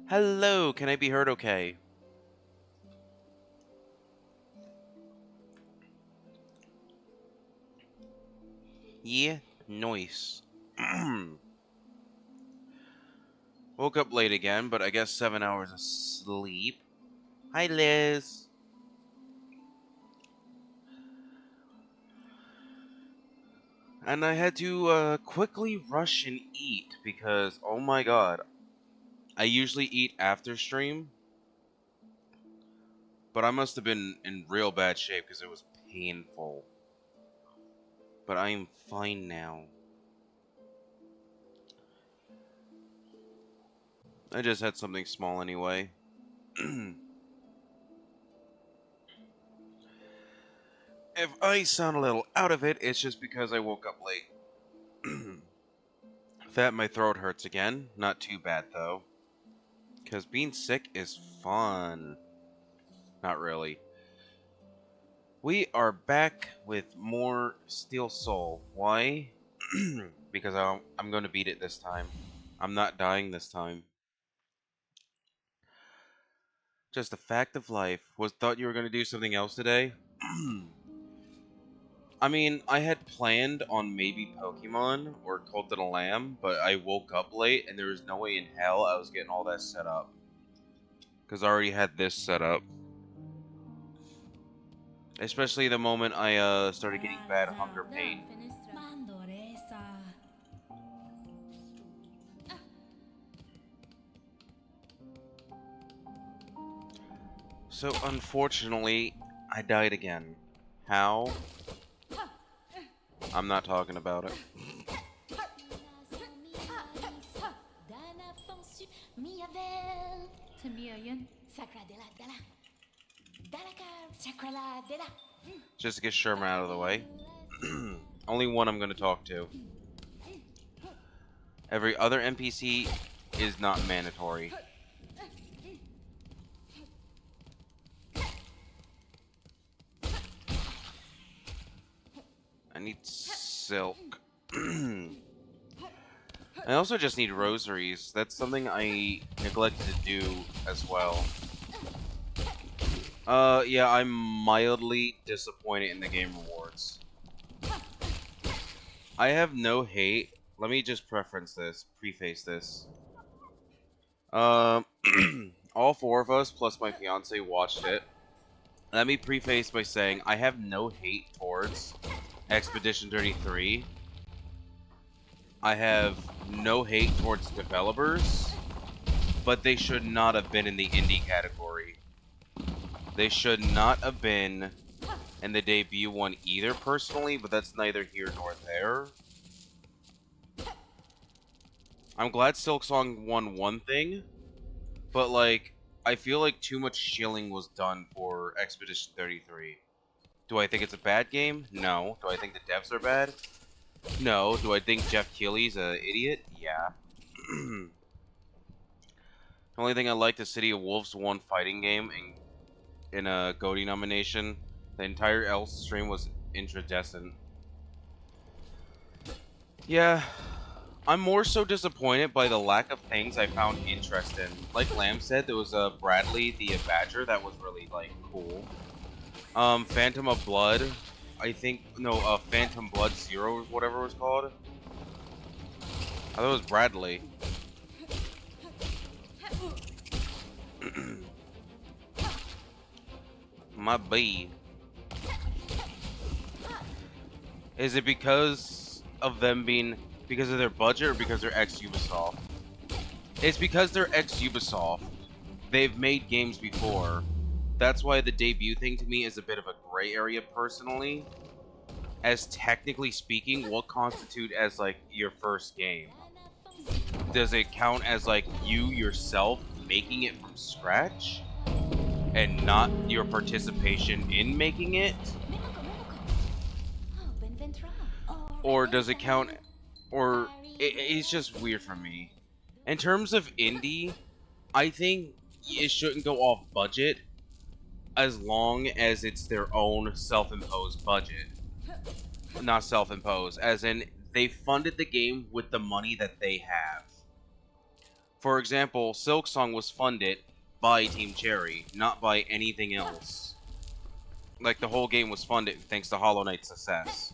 Hello, can I be heard okay? Yeah, nice. Woke up late again, but I guess 7 hours of sleep. Hi, Liz. And I had to quickly rush and eat because, oh my god, I usually eat after stream, but I must have been in real bad shape because it was painful. But I am fine now. I just had something small anyway. If I sound a little out of it, it's just because I woke up late. That my throat hurts again. Not too bad though. Because being sick is fun. Not really. We are back with more Steelsoul. Why? Because I'm going to beat it this time. I'm not dying this time. Just a fact of life. Thought you were going to do something else today? I mean, I had planned on maybe Pokemon or Cult of the Lamb, but I woke up late and there was no way in hell I was getting all that set up. Because I already had this set up. Especially the moment I started getting bad hunger pain. So unfortunately, I died again. How? I'm not talking about it. Just to get Sherman out of the way. Only one I'm going to talk to. Every other NPC is not mandatory. I need silk. I also just need rosaries. That's something I neglected to do as well. Yeah, I'm mildly disappointed in the game rewards. I have no hate. Let me just preface this. All four of us, plus my fiance, watched it. Let me preface by saying I have no hate towards Expedition 33. I have no hate towards developers, but they should not have been in the indie category. They should not have been in the debut one either, personally, but that's neither here nor there. I'm glad Silksong won one thing, but, like, I feel like too much shilling was done for Expedition 33. Do I think it's a bad game? No. Do I think the devs are bad? No. Do I think Jeff Keighley's an idiot? Yeah. The only thing I liked is City of Wolves won fighting game in a GOTY nomination. The entire else stream was intradescent. Yeah, I'm more so disappointed by the lack of things I found interest in. Like Lamb said, there was a Bradley the Badger that was really, like, cool. Phantom of Blood, I think, no, Phantom Blood Zero, whatever it was called. I thought it was Bradley. My B. Is it because of them being, because of their budget, or because they're ex-Ubisoft? It's because they're ex-Ubisoft. They've made games before. That's why the debut thing to me is a bit of a gray area personally. As technically speaking, what constitute as, like, your first game? Does it count as, like, you yourself making it from scratch? And not your participation in making it? Or does it count, or it's just weird for me. In terms of indie, I think it shouldn't go off budget as long as it's their own self-imposed budget. Not self-imposed, as in they funded the game with the money that they have. For example, Silksong was funded by Team Cherry, not by anything else. Like, the whole game was funded thanks to Hollow Knight's success.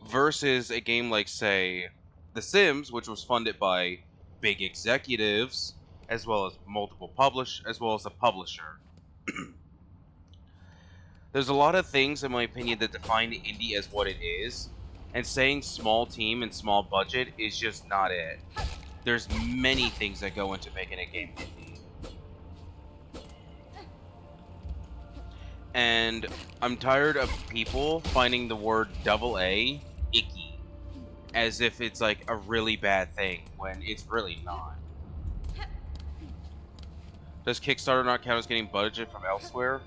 Versus a game like, say, The Sims, which was funded by big executives, as well as a publisher. There's a lot of things, in my opinion, that define indie as what it is, and saying small team and small budget is just not it. There's many things that go into making a game indie. And I'm tired of people finding the word AA icky, as if it's like a really bad thing, when it's really not. Does Kickstarter not count as getting budget from elsewhere?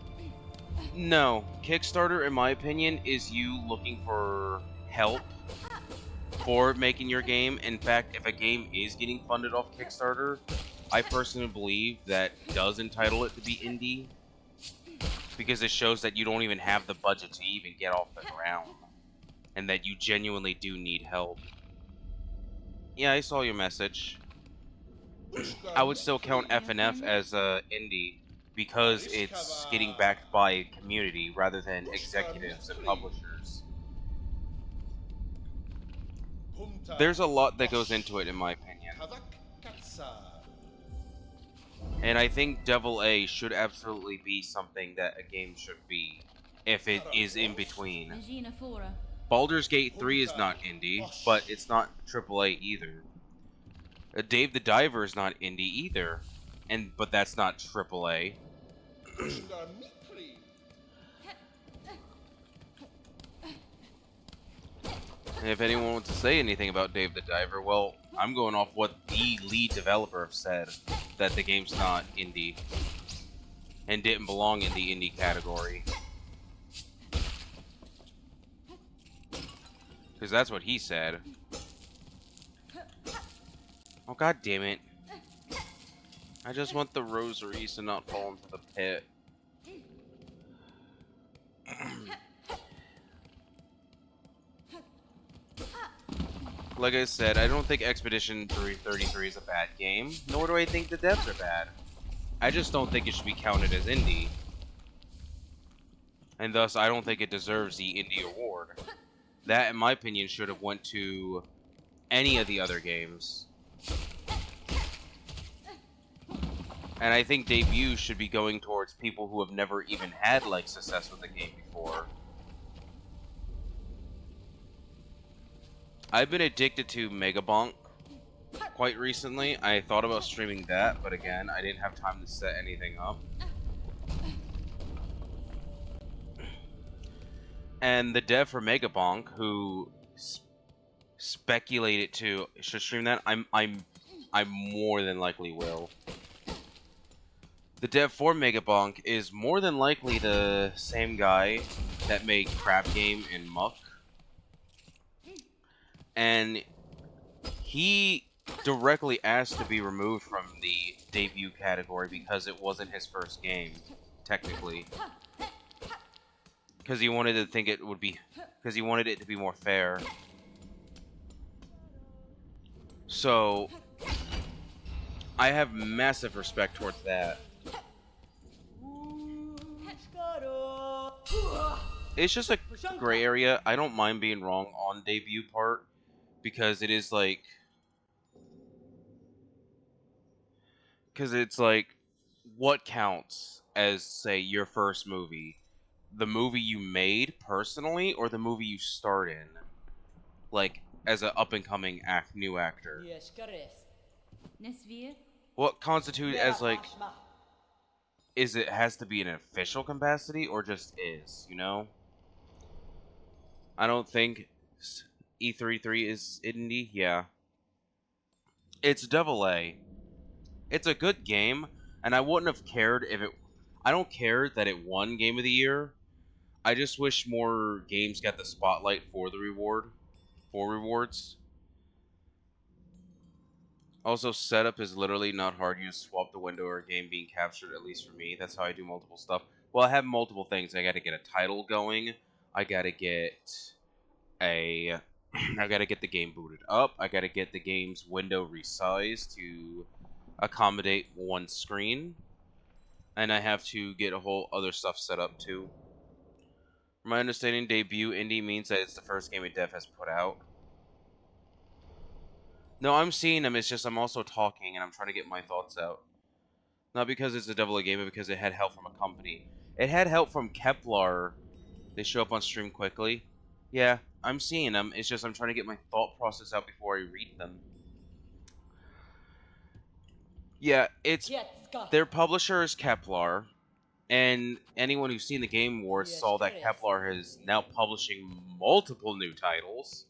No. Kickstarter, in my opinion, is you looking for help for making your game. In fact, if a game is getting funded off Kickstarter, I personally believe that does entitle it to be indie, because it shows that you don't even have the budget to even get off the ground, and that you genuinely do need help. Yeah, I saw your message. I would still count FNF as indie, because it's getting backed by a community rather than executives and publishers. There's a lot that goes into it, in my opinion. And I think Devil A should absolutely be something that a game should be, if it is in between. Baldur's Gate 3 is not indie, but it's not AAA either. Dave the Diver is not indie either, but that's not AAA. And if anyone wants to say anything about Dave the Diver, well, I'm going off what the lead developer said, that the game's not indie, and didn't belong in the indie category. Because that's what he said. Oh, god damn it. I just want the rosaries to not fall into the pit. Like I said, I don't think Expedition 333 is a bad game, nor do I think the devs are bad. I just don't think it should be counted as indie. And thus, I don't think it deserves the indie award. That, in my opinion, should have went to any of the other games. And I think debut should be going towards people who have never even had, like, success with the game before. I've been addicted to Megabonk quite recently. I thought about streaming that, but again, I didn't have time to set anything up. And the dev for Megabonk, who speculated to should stream that, I more than likely will. The dev for Megabonk is more than likely the same guy that made Crap Game and Muck. And he directly asked to be removed from the debut category because it wasn't his first game, technically. Because he wanted to think it would be, because he wanted it to be more fair. So, I have massive respect towards that. It's just a gray area. I don't mind being wrong on debut part, because it is like, because it's like, what counts as, say, your first movie? The movie you made personally, or the movie you starred in, like as an up-and-coming new actor? What constitutes as, like, is it has to be an official capacity, or just is, you know? I don't think E33 is indie. Yeah, it's Devil A. It's a good game, and I wouldn't have cared if it. I don't care that it won Game of the Year. I just wish more games got the spotlight for the rewards. Also, setup is literally not hard. You just swap the window or a game being captured, at least for me. That's how I do multiple stuff. Well, I have multiple things. I gotta get a title going. I gotta get a I gotta get the game booted up. I gotta get the game's window resized to accommodate one screen. And I have to get a whole other stuff set up too. From my understanding, debut indie means that it's the first game a dev has put out. No, I'm seeing them, it's just I'm also talking and I'm trying to get my thoughts out. Not because it's a double A game, but because it had help from a company. It had help from Kepler. They show up on stream quickly. Yeah, I'm seeing them, it's just I'm trying to get my thought process out before I read them. Yeah, it's... Their publisher is Kepler. And anyone who's seen the Game Awards saw that Kepler is now publishing multiple new titles.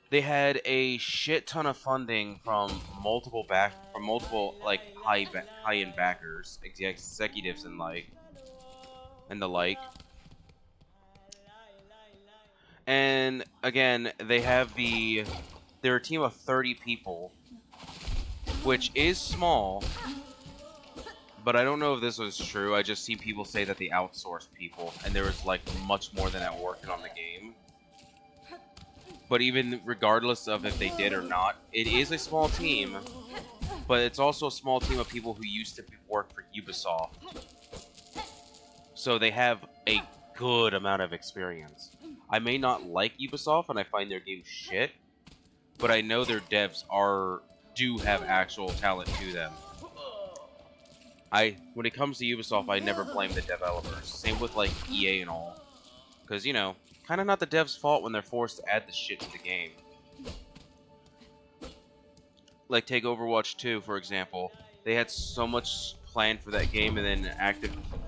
They had a shit ton of funding from multiple like high-end backers, executives and the like. And again, they're a team of 30 people, which is small. But I don't know if this was true. I just see people say that they outsourced people, and there was like much more than that working on the game. But even regardless of if they did or not, it is a small team. But it's also a small team of people who used to work for Ubisoft. So they have a good amount of experience. I may not like Ubisoft, and I find their games shit, but I know their devs do have actual talent to them. When it comes to Ubisoft, I never blame the developers. Same with, like, EA and all. Because, you know, kind of not the devs' fault when they're forced to add the shit to the game. Like, take Overwatch 2, for example. They had so much planned for that game, and then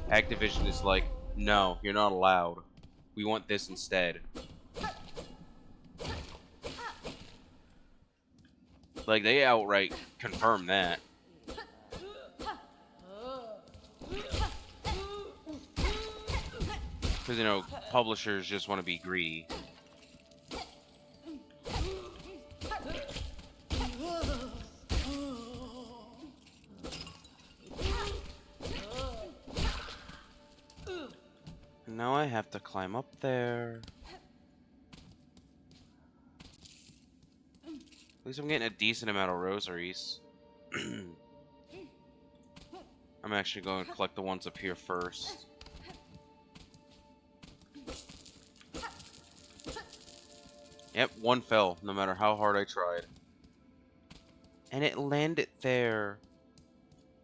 Activision is like, no, you're not allowed. We want this instead. Like, they outright confirm that. Because, you know, publishers just want to be greedy. And now I have to climb up there. At least I'm getting a decent amount of rosaries. I'm actually going to collect the ones up here first. Yep, one fell, no matter how hard I tried. And it landed there.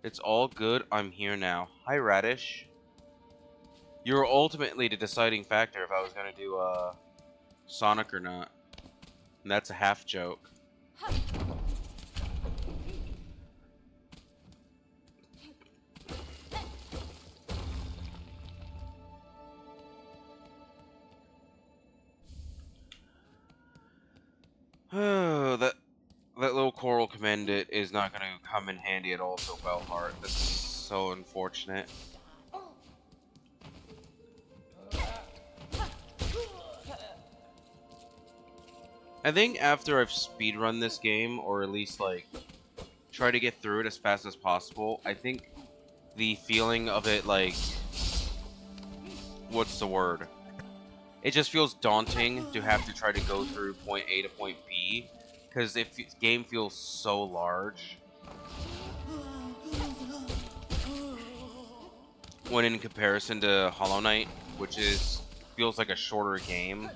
It's all good, I'm here now. Hi, Radish. You were ultimately the deciding factor if I was going to do Sonic or not. And that's a half joke. Oh, that little coral commandant is not going to come in handy at all to Bellheart. That's so unfortunate. I think after I've speedrun this game, or at least like try to get through it as fast as possible, I think the feeling of it, like, what's the word? It just feels daunting to have to try to go through point A to point B, because the game feels so large. When in comparison to Hollow Knight, which feels like a shorter game.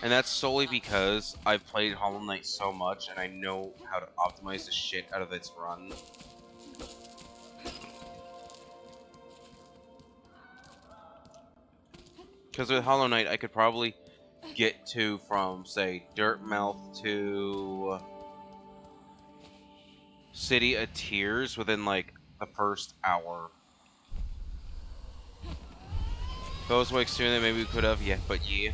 And that's solely because I've played Hollow Knight so much and I know how to optimize the shit out of its run. Because with Hollow Knight, I could probably get to from, say, Dirtmouth to City of Tears within, like, the first hour. Those weeks sooner than maybe we could have, yeah, but yeah.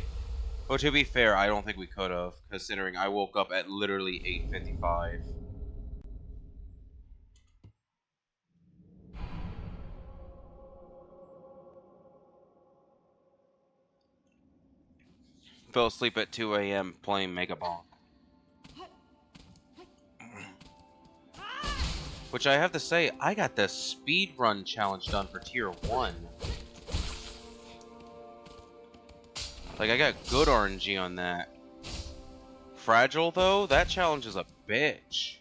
Well, to be fair, I don't think we could have, considering I woke up at literally 8:55. Fell asleep at 2 a.m. playing Mega Bonk. Which I have to say, I got the speedrun challenge done for Tier 1. Like, I got good RNG on that. Fragile, though, that challenge is a bitch.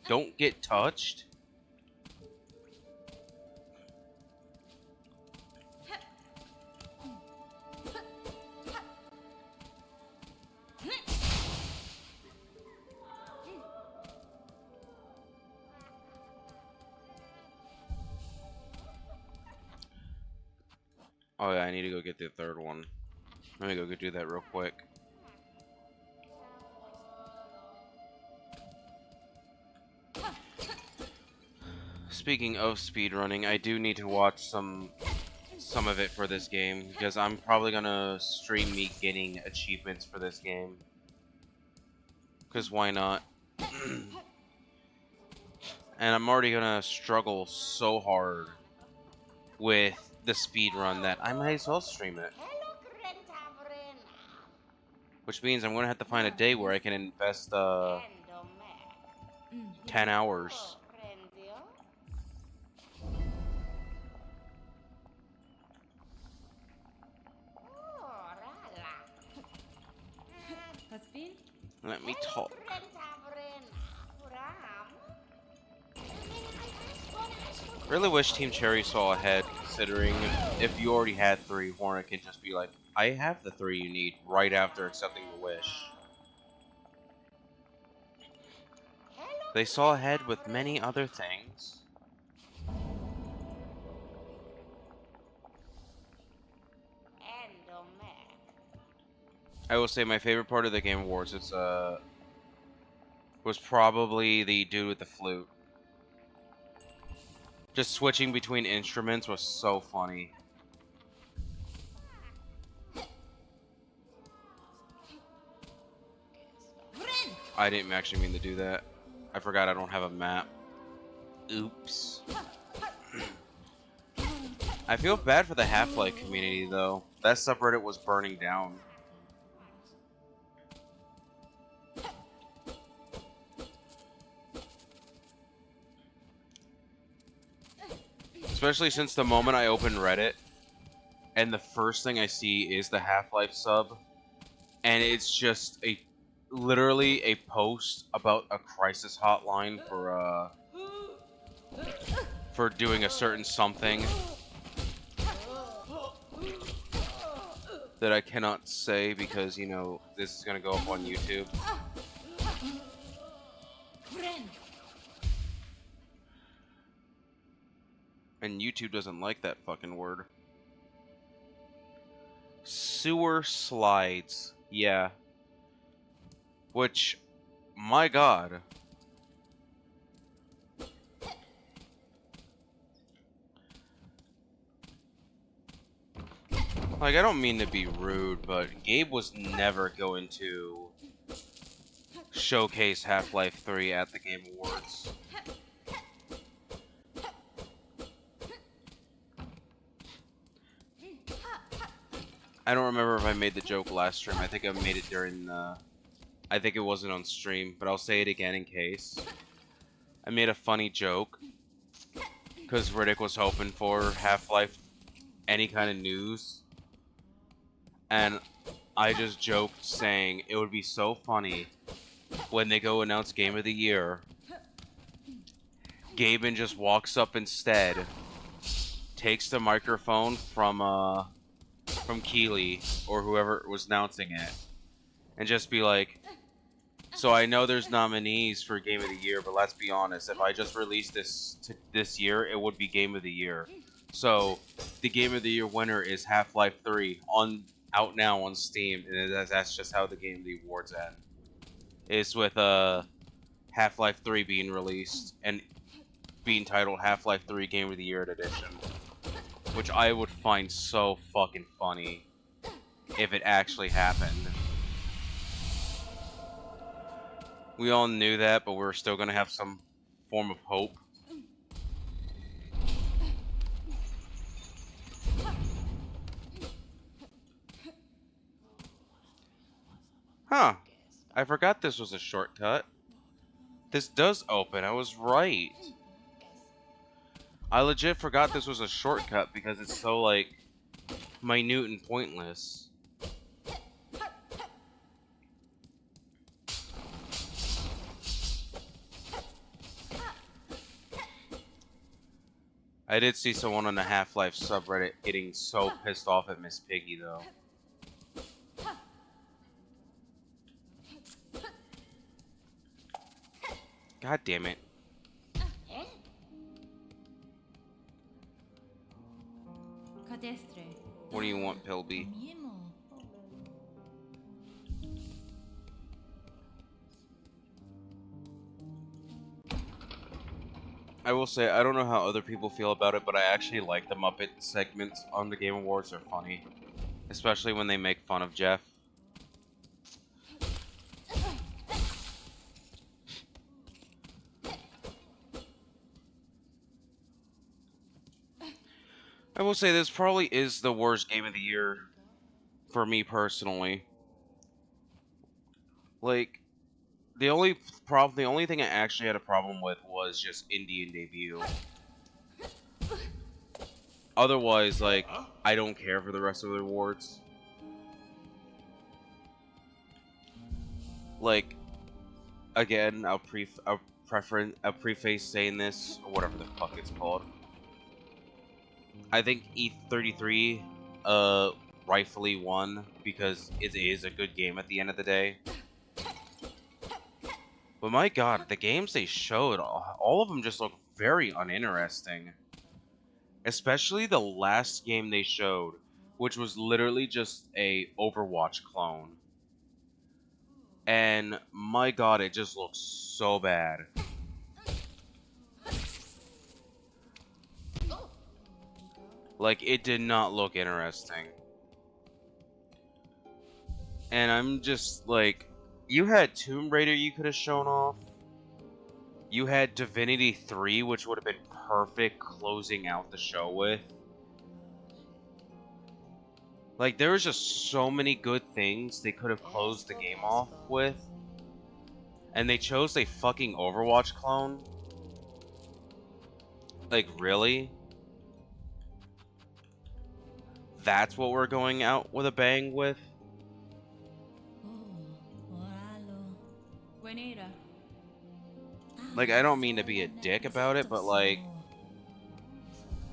Don't get touched. Oh yeah, I need to go get the third one. Let me go do that real quick. Speaking of speedrunning, I do need to watch some of it for this game, because I'm probably gonna stream me getting achievements for this game. Because why not? And I'm already gonna struggle so hard with the speedrun that I might as well stream it. Which means I'm gonna have to find a day where I can invest 10 hours. Let me talk. Really wish Team Cherry saw ahead, considering if you already had 3, Hornet can just be like, I have the 3 you need right after accepting the wish. They saw ahead with many other things. I will say my favorite part of the Game Awards was probably the dude with the flute. Just switching between instruments was so funny. I didn't actually mean to do that. I forgot I don't have a map. Oops. I feel bad for the Half-Life community, though. That subreddit was burning down. Especially since the moment I open Reddit, and the first thing I see is the Half-Life sub, and it's just literally a post about a crisis hotline for doing a certain something that I cannot say because, you know, this is gonna go up on YouTube. And YouTube doesn't like that fucking word. Sewer slides. Yeah. Which, my god. Like, I don't mean to be rude, but Gabe was never going to showcase Half-Life 3 at the Game Awards. I don't remember if I made the joke last stream. I think I made it during the... I think it wasn't on stream, but I'll say it again in case. I made a funny joke, because Riddick was hoping for Half-Life any kind of news. And I just joked saying it would be so funny when they go announce Game of the Year. Gaben just walks up instead, takes the microphone from Keeley or whoever was announcing it, and just be like, so I know there's nominees for Game of the Year, but let's be honest, if I just released this year, it would be Game of the Year. So the Game of the Year winner is Half-Life 3 out now on Steam, and that's just how the Game of the Awards end. It's with Half-Life 3 being released and being titled Half-Life 3 Game of the Year edition, which I would find so fucking funny if it actually happened. We all knew that, but we're still gonna have some form of hope. Huh. I forgot this was a shortcut. This does open. I was right. I legit forgot this was a shortcut because it's so, like, minute and pointless. I did see someone on the Half-Life subreddit getting so pissed off at Miss Piggy, though. God damn it. What do you want, Pilby? I will say, I don't know how other people feel about it, but I actually like the Muppet segments on the Game Awards. They're funny. Especially when they make fun of Jeff. I will say this probably is the worst game of the year for me personally. Like, the only thing I actually had a problem with was just Indian debut. Otherwise, like, I don't care for the rest of the awards. Like, again, I'll preface saying this, or whatever the fuck it's called. I think E33, rightfully won because it is a good game at the end of the day. But my god, the games they showed, all of them just look very uninteresting. Especially the last game they showed, which was literally just a Overwatch clone. And my god, it just looks so bad. Like, it did not look interesting. And I'm just like, you had Tomb Raider you could have shown off. You had Divinity 3, which would have been perfect closing out the show with. Like, there was just so many good things they could have closed the game off with. And they chose a fucking Overwatch clone? Like, really? That's what we're going out with a bang with? Like, I don't mean to be a dick about it, but like,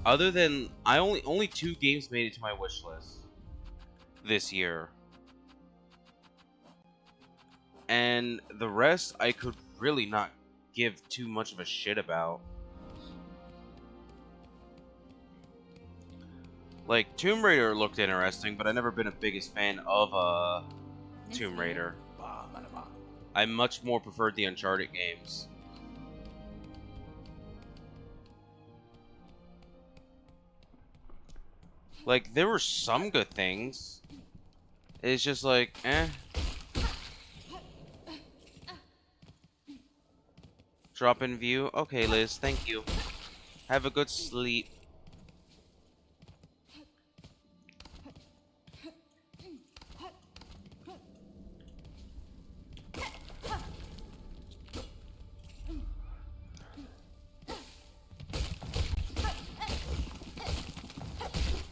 other than only 2 games made it to my wish list this year. And the rest I could really not give too much of a shit about. Like, Tomb Raider looked interesting, but I've never been a biggest fan of Tomb Raider. I much more preferred the Uncharted games. Like, there were some good things. It's just like, eh. Drop in view? Okay, Liz, thank you. Have a good sleep.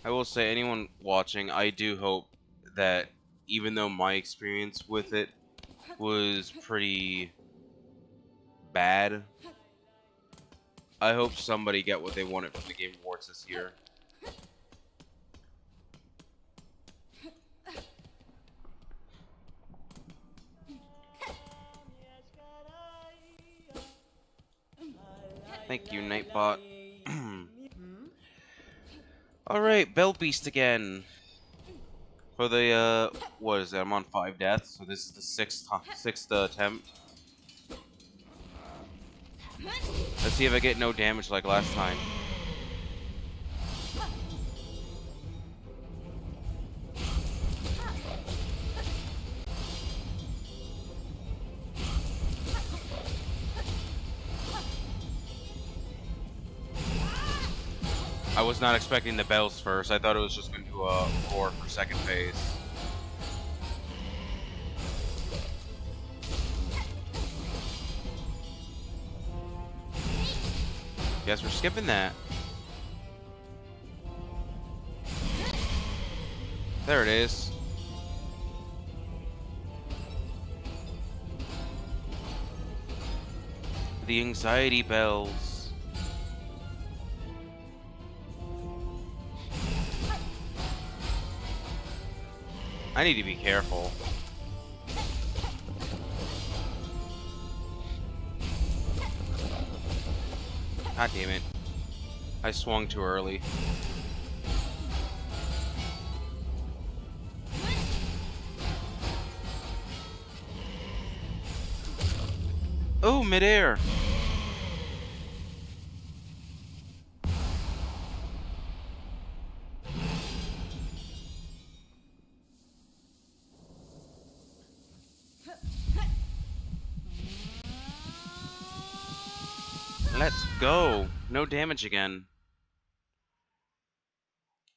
I will say, anyone watching, I do hope that even though my experience with it was pretty bad, I hope somebody get what they wanted from the Game Awards this year. Thank you, Nightbot. Alright, Bell Beast again. For the, what is it? I'm on 5 deaths, so this is the sixth attempt. Let's see if I get no damage like last time. I was not expecting the bells first. I thought it was just going to do a roar for second phase. Guess we're skipping that. There it is. The anxiety bells. I need to be careful. God damn it. I swung too early. Oh, midair. Let's go. No damage again.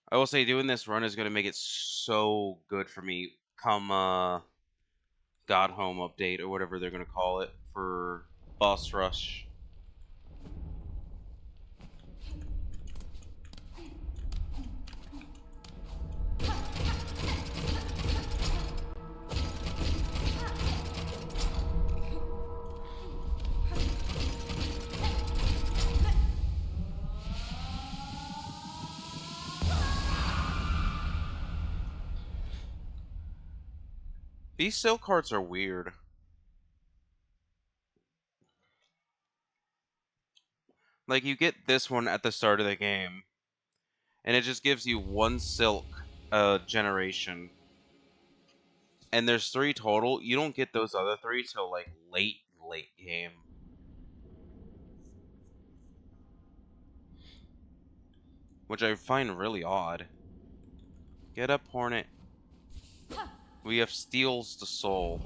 I will say doing this run is going to make it so good for me come God Home update or whatever they're going to call it for Boss Rush. These silk cards are weird. Like, you get this one at the start of the game, and it just gives you one silk generation. And there's 3 total. You don't get those other 3 till, like, late game. Which I find really odd. Get up, Hornet. We have Steals the Soul.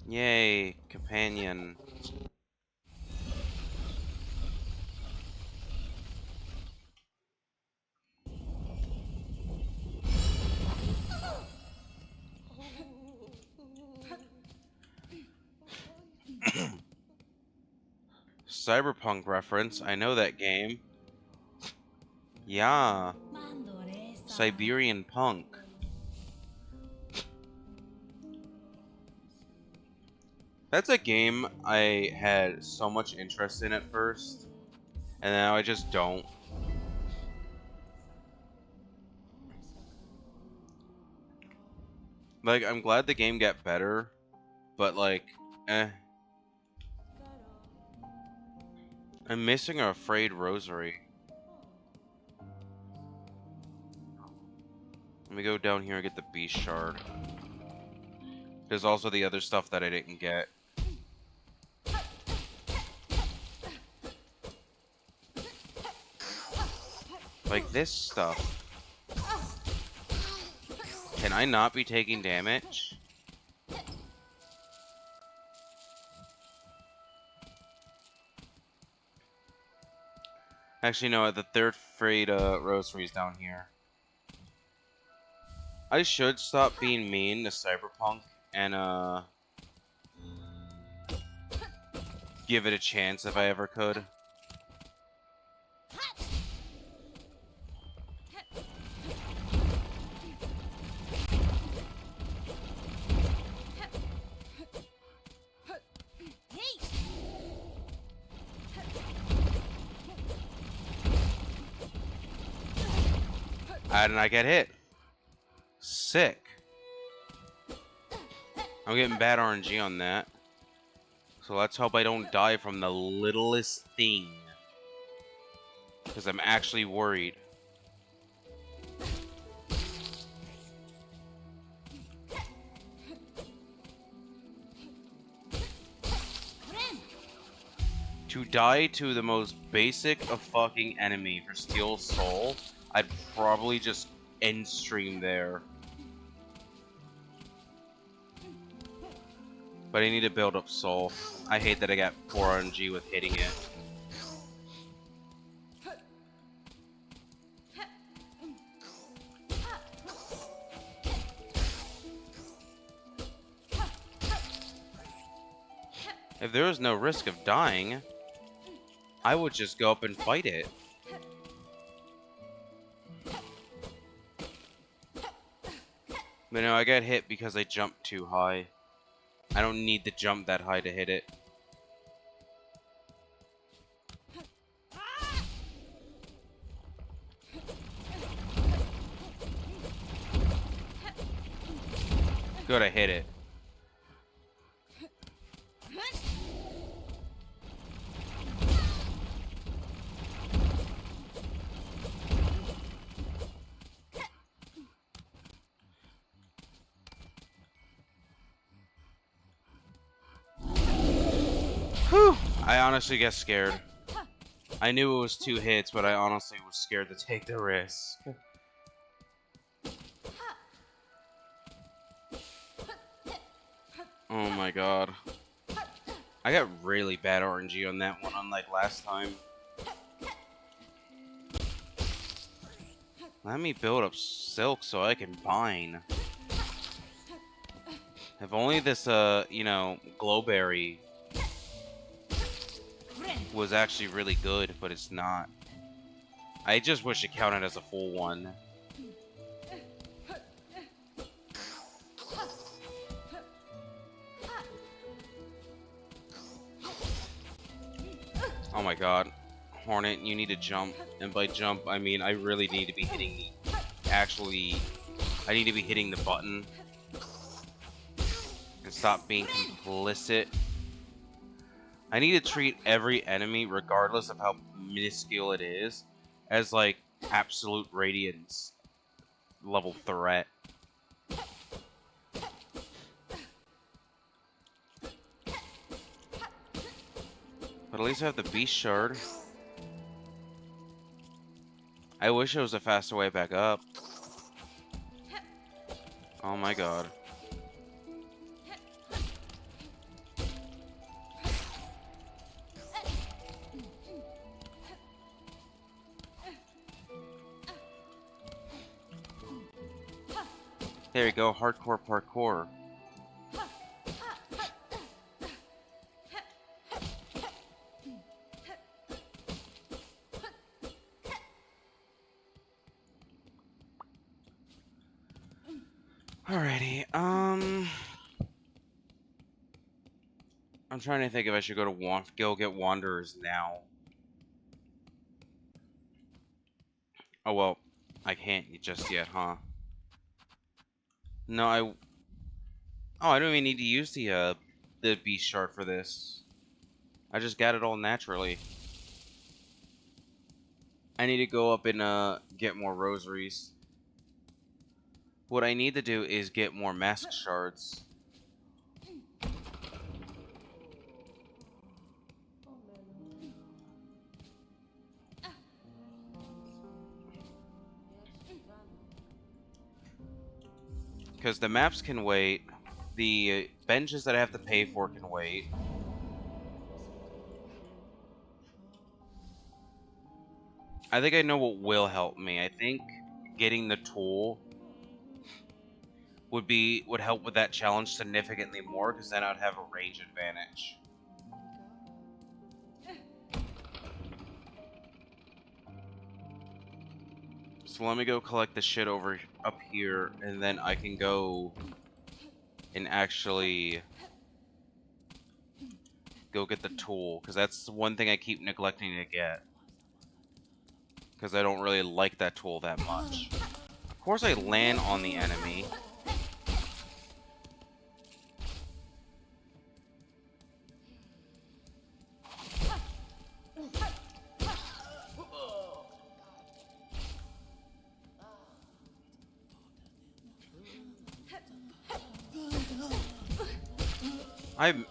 Yay, companion. Cyberpunk reference. I know that game. Yeah. Siberian Punk. That's a game I had so much interest in at first, and now I just don't. Like, I'm glad the game got better, but like, eh. I'm missing a Afraid Rosary. Let me go down here and get the Beast Shard. There's also the other stuff that I didn't get. Like this stuff. Can I not be taking damage? Actually, no, the third Afraid Rosary is down here. I should stop being mean to Cyberpunk and give it a chance if I ever could. And I get hit. Sick. I'm getting bad RNG on that. So let's hope I don't die from the littlest thing. Because I'm actually worried. To die to the most basic of fucking enemy for Steelsoul, I'd probably just end stream there. But I need to build up soul. I hate that I got 4 RNG with hitting it. If there was no risk of dying, I would just go up and fight it. But no, I got hit because I jumped too high. I don't need to jump that high to hit it. Good, I hit it. Whew! I honestly get scared. I knew it was 2 hits, but I honestly was scared to take the risk. Oh my god. I got really bad RNG on that one, unlike last time. Let me build up silk so I can bind. If only this, you know, glowberry was actually really good, but it's not. I just wish it counted as a full one. Oh my god. Hornet, you need to jump. And by jump, I mean I really need to be hitting the... Actually, I need to be hitting the button. And stop being complicit. I need to treat every enemy, regardless of how minuscule it is, as like absolute radiance level threat. But at least I have the beast shard. I wish there was a faster way back up. Oh my god. There you go, hardcore parkour. Alrighty, I'm trying to think if I should go get Wanderers now. Oh well, I can't just yet, huh? No, oh, I don't even need to use the beast shard for this. I just got it all naturally. I need to go up and get more rosaries. What I need to do is get more mask shards. Because the maps can wait. The benches that I have to pay for can wait. I think I know what will help me. I think getting the tool would help with that challenge significantly more, because then I'd have a range advantage. So let me go collect the shit over up here, and then I can go and actually go get the tool, because that's the one thing I keep neglecting to get. Because I don't really like that tool that much. Of course I land on the enemy.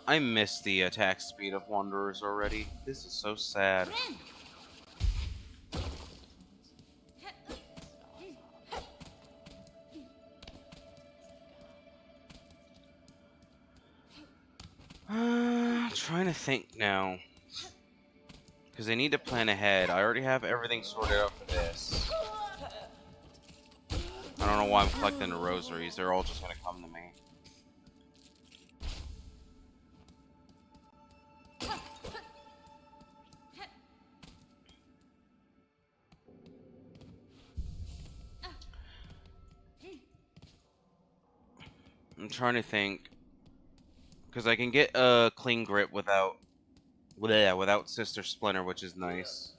I miss the attack speed of Wanderers already. This is so sad. Trying to think now. Because I need to plan ahead. I already have everything sorted out for this. I don't know why I'm collecting the rosaries. They're all just gonna come to me. I'm trying to think. Because I can get a clean grip without Sister Splinter, which is nice.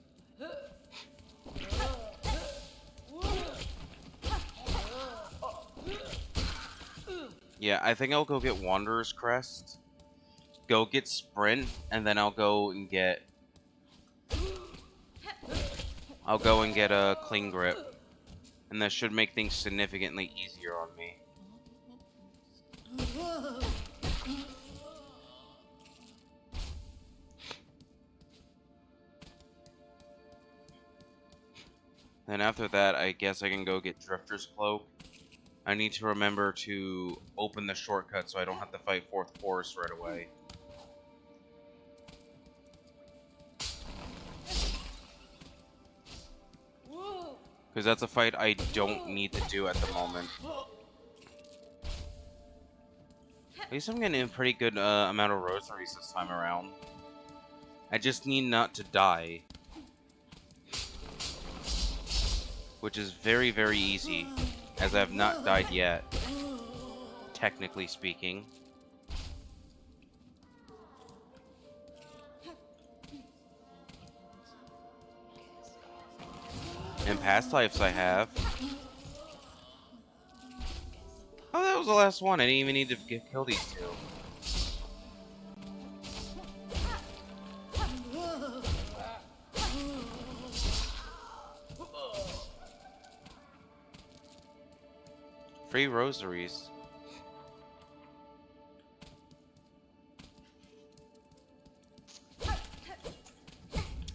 Yeah, I think I'll go get Wanderer's Crest, go get Sprint, and then I'll go and get a Clean Grip, and that should make things significantly easier on me. Then after that, I guess I can go get Drifter's Cloak. I need to remember to open the shortcut so I don't have to fight 4th Forest right away. Because that's a fight I don't need to do at the moment. At least I'm getting a pretty good amount of rosaries this time around. I just need not to die. Which is very, very easy, as I have not died yet, technically speaking. In past lives I have. Oh, that was the last one. I didn't even need to kill these two. Free rosaries.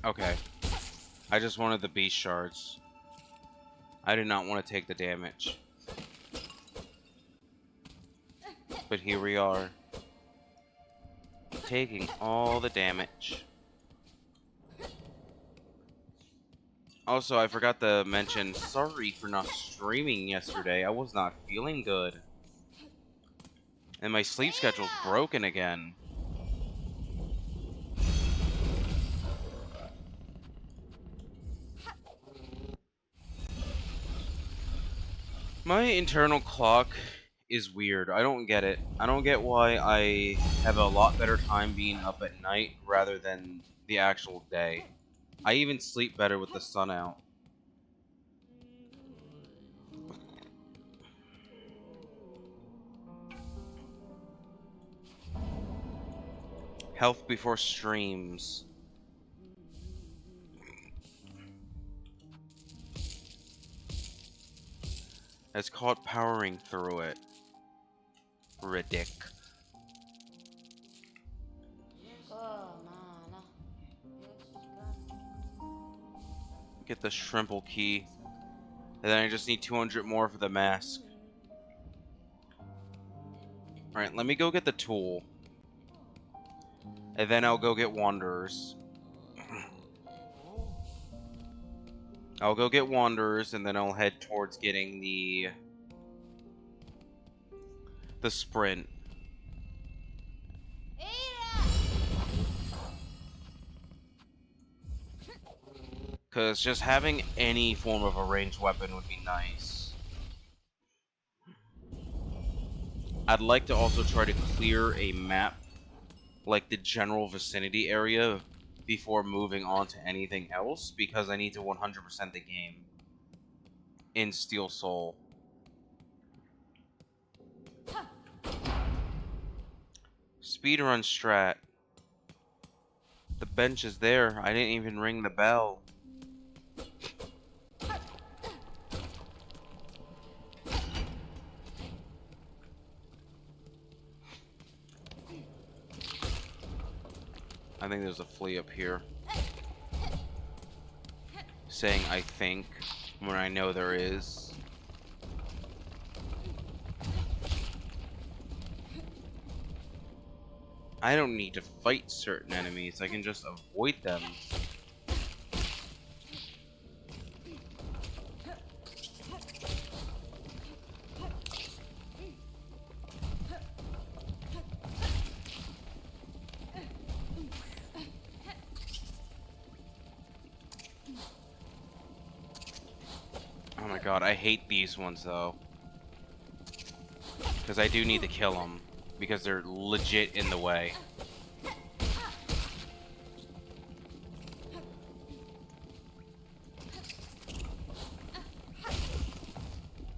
Okay. I just wanted the beast shards. I did not want to take the damage. But here we are. Taking all the damage. Also, I forgot to mention, sorry for not streaming yesterday. I was not feeling good. And my sleep schedule's broken again. My internal clock is weird. I don't get it. I don't get why I have a lot better time being up at night rather than the actual day. I even sleep better with the sun out. Health before streams. It's called powering through it. Ridic. Get the Shrimple key. And then I just need 200 more for the mask. Alright, let me go get the tool. And then I'll go get Wanderers. I'll go get Wanderers, and then I'll head towards getting the Sprint. Because just having any form of a ranged weapon would be nice. I'd like to also try to clear a map, like the general vicinity area, before moving on to anything else, because I need to 100% the game in Steelsoul. Speedrun strat. The bench is there. I didn't even ring the bell. I think there's a flea up here. Saying I think when I know there is. I don't need to fight certain enemies. I can just avoid them. Oh my god, I hate these ones though. Because I do need to kill them. Because they're legit in the way.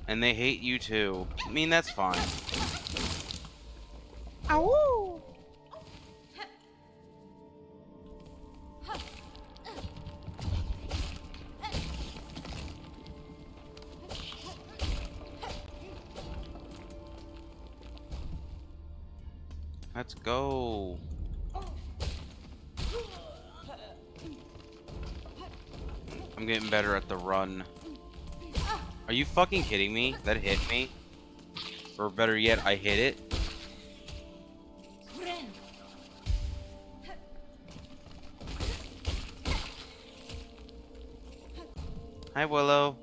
And they hate you too. I mean, that's fine. Ow! Let's go. I'm getting better at the run. Are you fucking kidding me? That hit me? Or better yet, I hit it? Hi, Willow.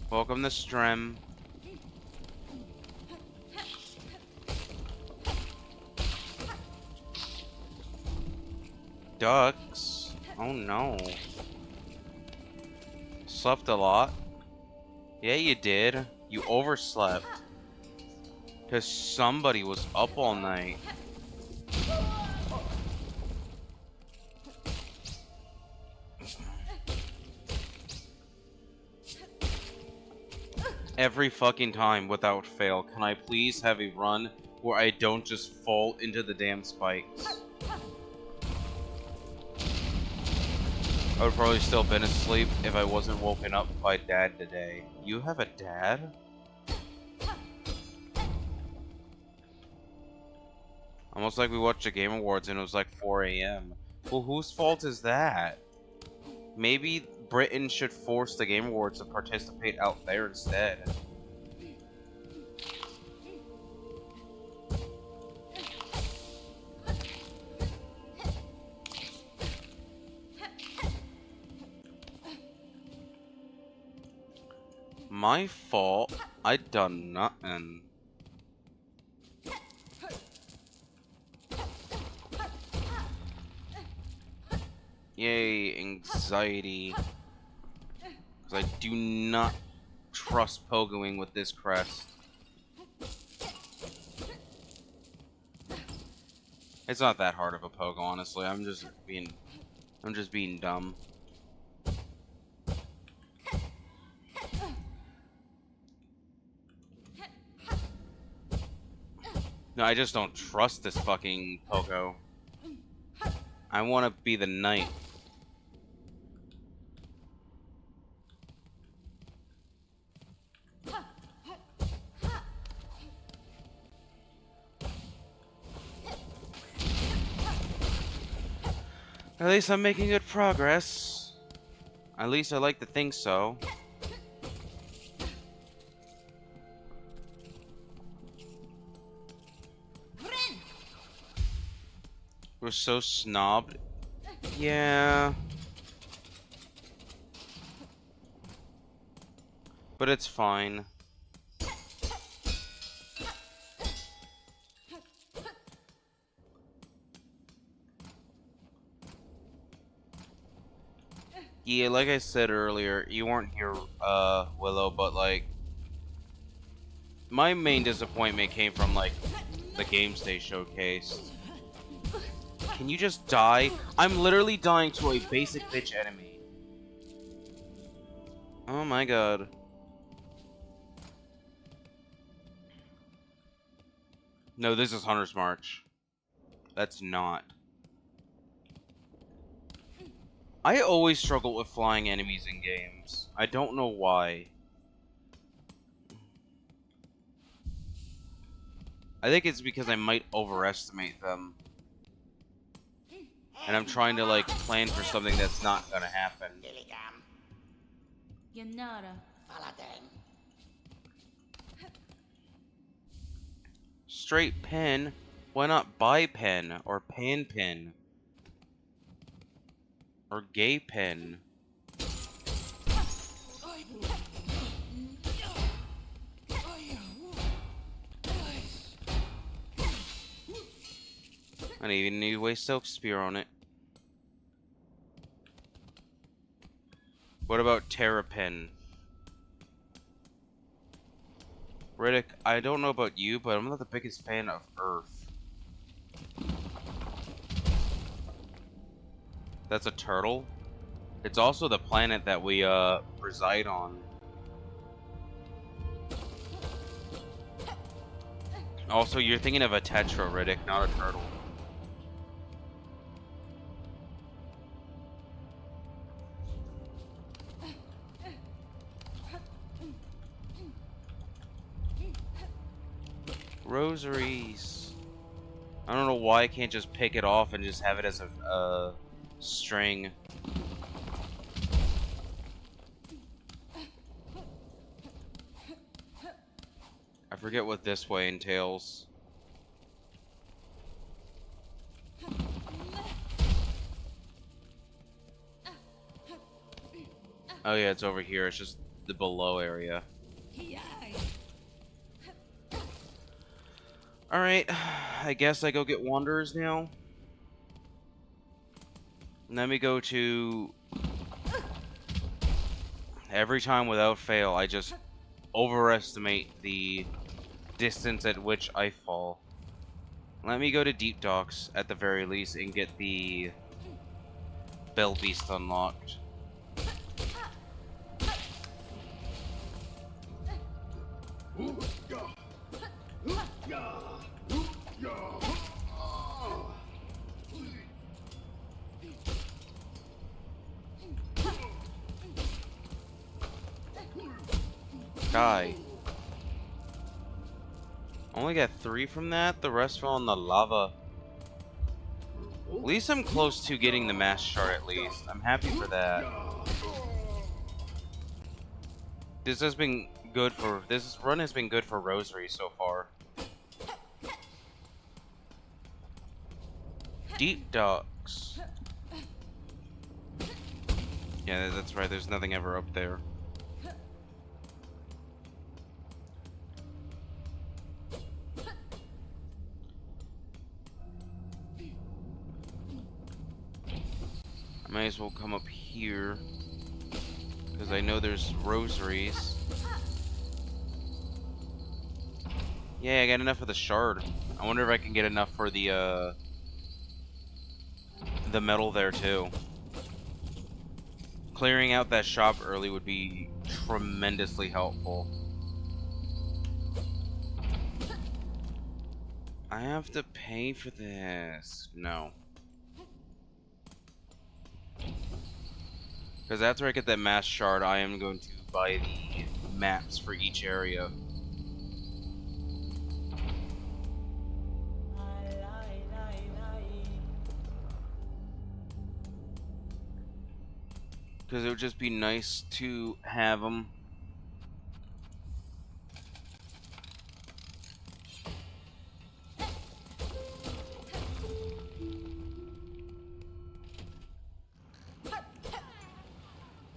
Welcome to Strem. Ducks? Oh no. Slept a lot? Yeah, you did. You overslept. Because somebody was up all night. Every fucking time, without fail, can I please have a run where I don't just fall into the damn spikes? I would probably still been asleep if I wasn't woken up by Dad today. You have a dad? Almost like we watched the Game Awards and it was like 4 a.m. Well, whose fault is that? Maybe Britain should force the Game Awards to participate out there instead. My fault? I done nothing. Yay, anxiety. Because I do not trust pogoing with this crest. It's not that hard of a pogo, honestly. I'm just being dumb. No, I just don't trust this fucking pogo. I want to be the knight. At least I'm making good progress. At least I like to think so. We're so snobbed. Yeah. But it's fine. Yeah, like I said earlier, you weren't here, Willow, but like, my main disappointment came from like the games they showcased. Can you just die? I'm literally dying to a basic bitch enemy. Oh my god. No, this is Hunter's March. That's not. I always struggle with flying enemies in games. I don't know why. I think it's because I might overestimate them. And I'm trying to like plan for something that's not gonna happen. Straight pen? Why not bi pen or pan pin? Or gay pen? I don't even need to waste Silk Spear on it. What about Terrapin? Riddick, I don't know about you, but I'm not the biggest fan of Earth. That's a turtle? It's also the planet that we, reside on. Also, you're thinking of a Tetra, Riddick, not a turtle. Rosaries. I don't know why I can't just pick it off and just have it as a string. I forget what this way entails. Oh yeah, it's over here. It's just the below area. Alright, I guess I go get Wanderers now. And then we go to... Every time without fail, I just overestimate the distance at which I fall. Let me go to Deep Docks, at the very least, and get the Bell Beast unlocked. Die. Only got 3 from that, the rest fell in the lava. At least I'm close to getting the mass shard at least. I'm happy for that. This has been good for... This run has been good for Rosary so far. Deep Docks. Yeah, that's right, there's nothing ever up there. I might as well come up here, because I know there's rosaries. Yeah, I got enough for the shard. I wonder if I can get enough for the metal there too. Clearing out that shop early would be tremendously helpful. I have to pay for this. No. Because after I get that mass shard, I am going to buy the maps for each area. Because it would just be nice to have them.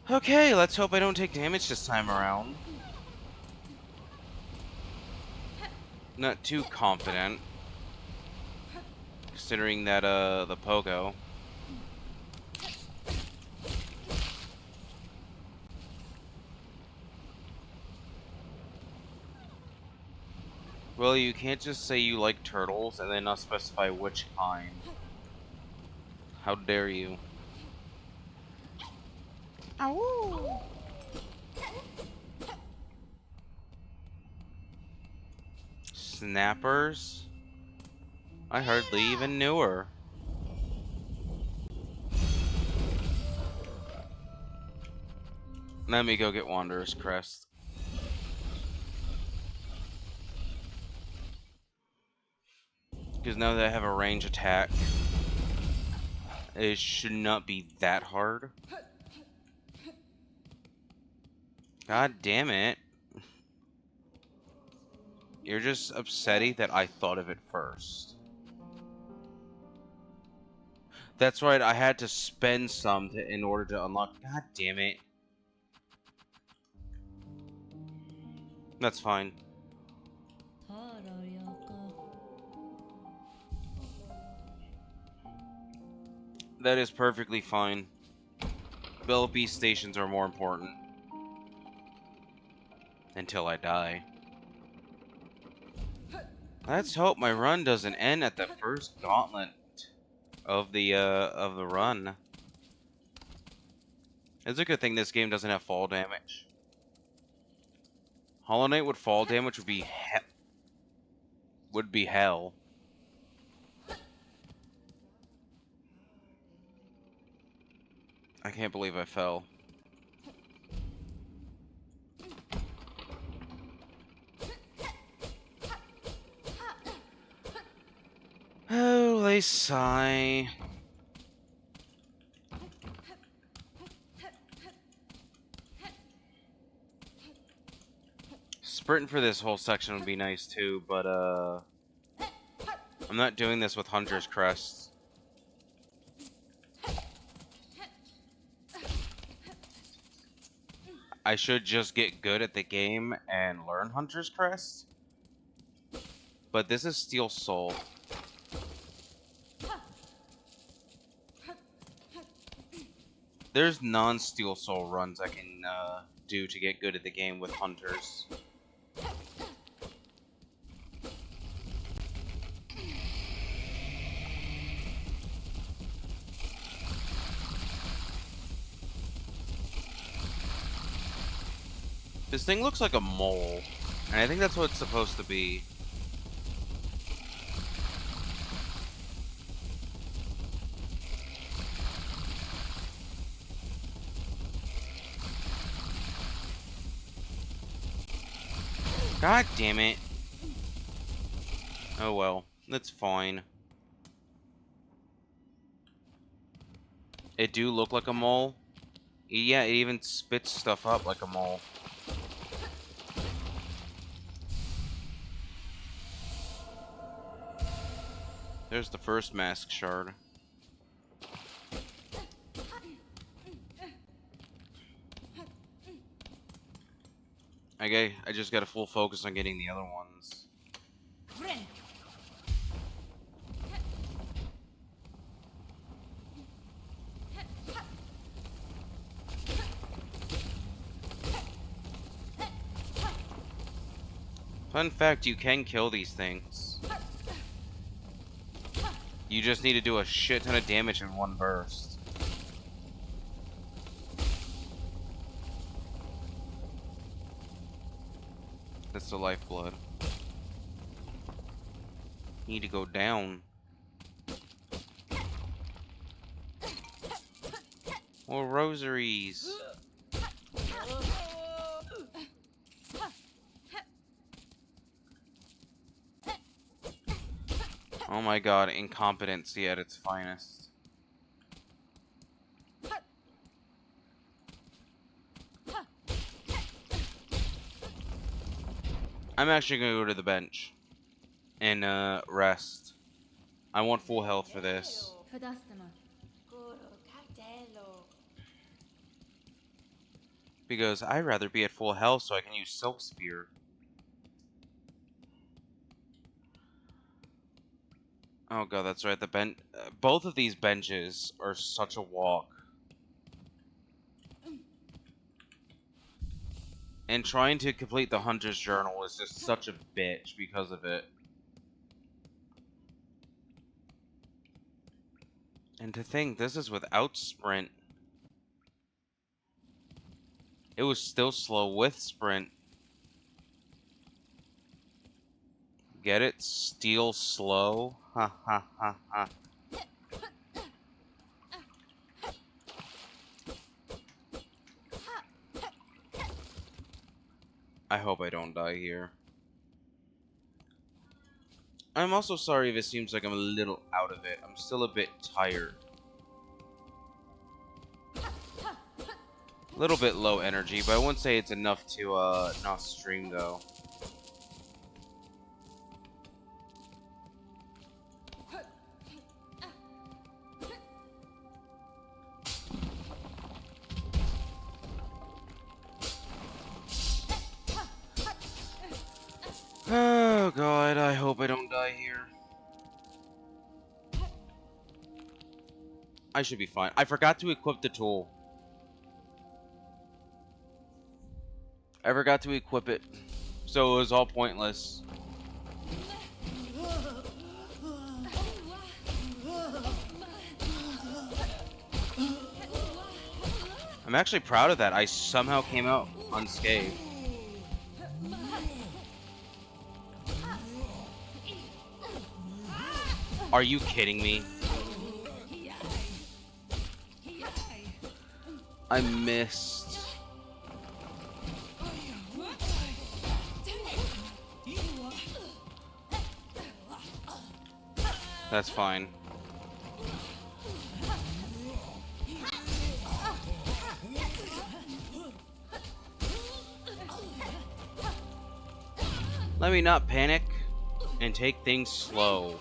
Okay, let's hope I don't take damage this time around. Not too confident, considering that, the pogo. Well, you can't just say you like turtles and then not specify which kind. How dare you? Ow! Snappers? I hardly even knew her. Let me go get Wanderer's Crest. Because now that I have a range attack, it should not be that hard. God damn it. You're just upsetty that I thought of it first. That's right, I had to spend some in order to unlock. God damn it. That's fine. That is perfectly fine. Bell Beast stations are more important. Until I die. Let's hope my run doesn't end at the first gauntlet of the run. It's a good thing this game doesn't have fall damage. Hollow Knight with fall damage would be hell. I can't believe I fell. Oh, they sigh. Sprinting for this whole section would be nice too, but I'm not doing this with Hunter's Crest. I should just get good at the game and learn Hunter's Crest. But this is Steelsoul. There's non-Steelsoul runs I can do to get good at the game with Hunters. This thing looks like a mole, and I think that's what it's supposed to be. God damn it. Oh well, that's fine. It do look like a mole. Yeah, it even spits stuff up like a mole. There's the first mask shard. I just got a full focus on getting the other ones. Fun fact, you can kill these things. You just need to do a shit ton of damage in one burst. That's the lifeblood. Need to go down. More rosaries. Oh my god, incompetency at its finest. I'm actually gonna go to the bench and rest. I want full health for this. Because I'd rather be at full health so I can use Silk Spear. Oh god, that's right. The bench, both of these benches are such a walk. And trying to complete the Hunter's Journal is just such a bitch because of it. And to think, this is without Sprint. It was still slow with Sprint. Get it? Steel slow? Ha ha ha ha. I hope I don't die here. I'm also sorry if it seems like I'm a little out of it. I'm still a bit tired. A little bit low energy, but I wouldn't say it's enough to not stream though. Oh god, I hope I don't die here. I should be fine. I forgot to equip the tool. I forgot to equip it, so it was all pointless. I'm actually proud of that. I somehow came out unscathed. Are you kidding me? I missed. That's fine. Let me not panic and take things slow.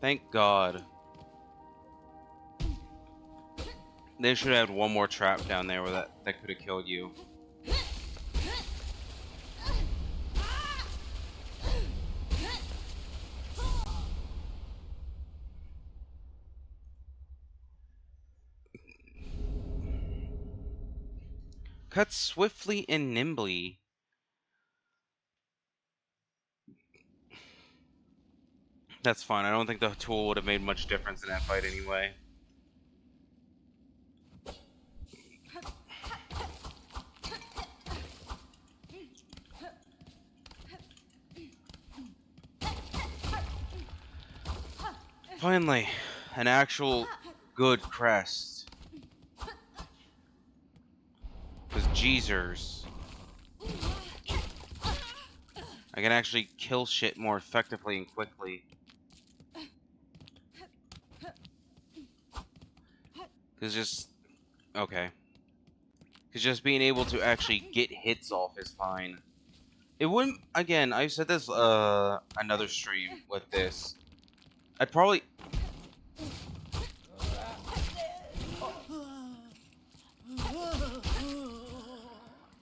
Thank God. They should have had one more trap down there where that could have killed you. Cut swiftly and nimbly. That's fine. I don't think the tool would have made much difference in that fight anyway. Finally, an actual good crest. Because Jeezers, I can actually kill shit more effectively and quickly. Because just... okay. Because just being able to actually get hits off is fine. It wouldn't... again, I've said this another stream with this. I'd probably...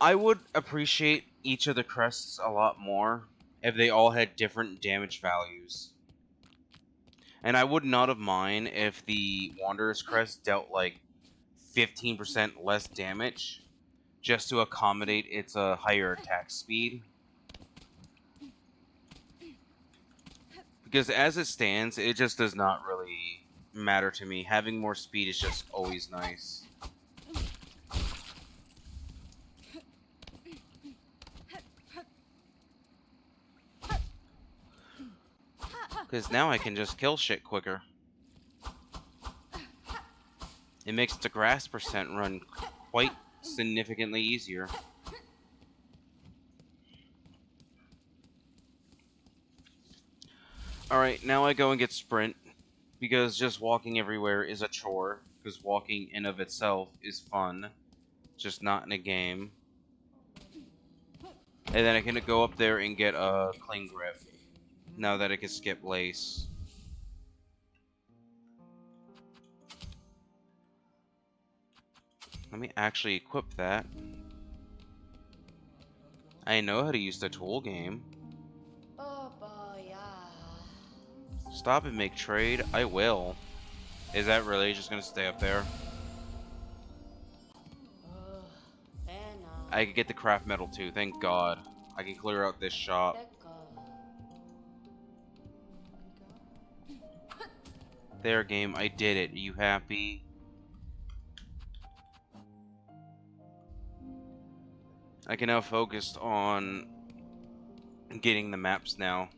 I would appreciate each of the crests a lot more if they all had different damage values. And I would not have mind if the Wanderer's Crest dealt like 15% less damage just to accommodate its higher attack speed. Because as it stands, it just does not really matter to me. Having more speed is just always nice. Because now I can just kill shit quicker. It makes the grass percent run quite significantly easier. Alright, now I go and get sprint. Because just walking everywhere is a chore. Because walking in of itself is fun. Just not in a game. And then I can go up there and get a clean grip. Now that I can skip lace. Let me actually equip that. I know how to use the tool game. Stop and make trade. I will. Is that really just gonna stay up there? I can get the craft metal too, thank God. I can clear out this shop. There, game, I did it. Are you happy? I can now focus on getting the maps now.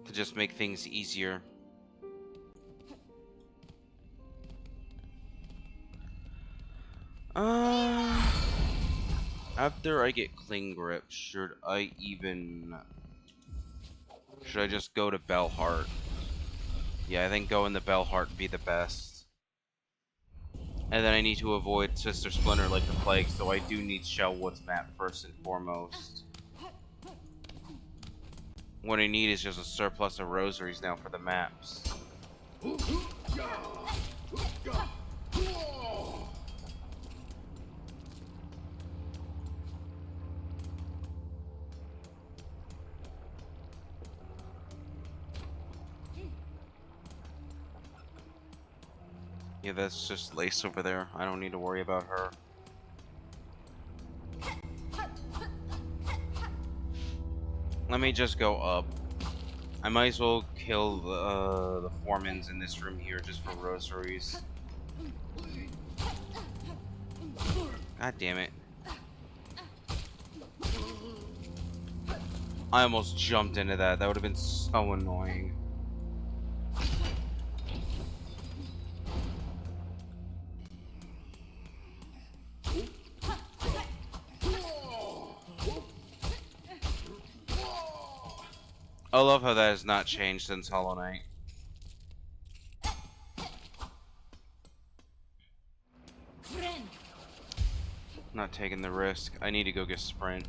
To just make things easier. After I get clean grip, should I just go to Bellheart? Yeah, I think going to Bellheart would be the best. And then I need to avoid Sister Splinter like the plague, so I do need Shellwood's map first and foremost. What I need is just a surplus of rosaries now for the maps. Yeah, that's just Lace over there. I don't need to worry about her. Let me just go up. I might as well kill the foremans in this room here just for rosaries. God damn it. I almost jumped into that. That would have been so annoying. I love how that has not changed since Hollow Knight. Not taking the risk. I need to go get Sprint.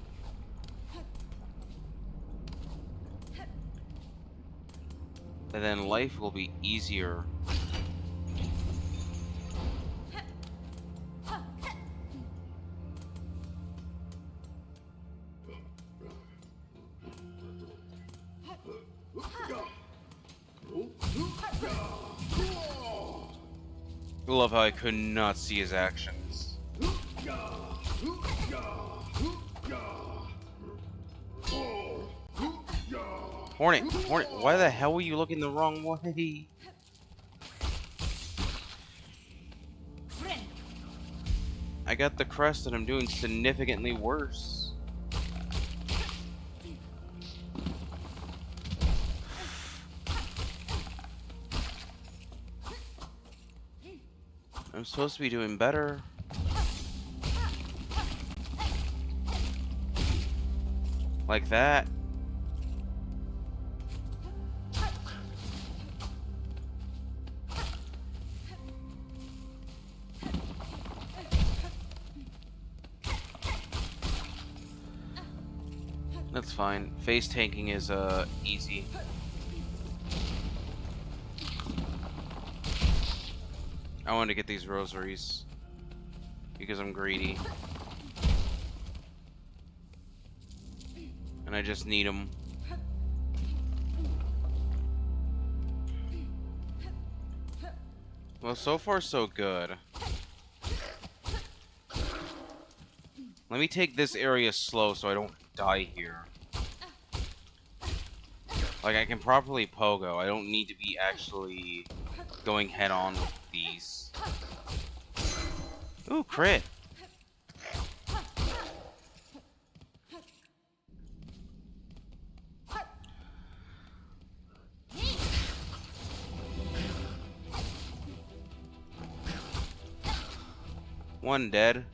And then life will be easier. I love how I could not see his actions. Hornet, why the hell were you looking the wrong way? I got the crest and I'm doing significantly worse. I'm supposed to be doing better. Like that. That's fine. Face tanking is easy. I want to get these rosaries because I'm greedy. And I just need them. Well, so far so good. Let me take this area slow so I don't die here. Like, I can properly pogo. I don't need to be actually going head on with these. Ooh, crit. One dead.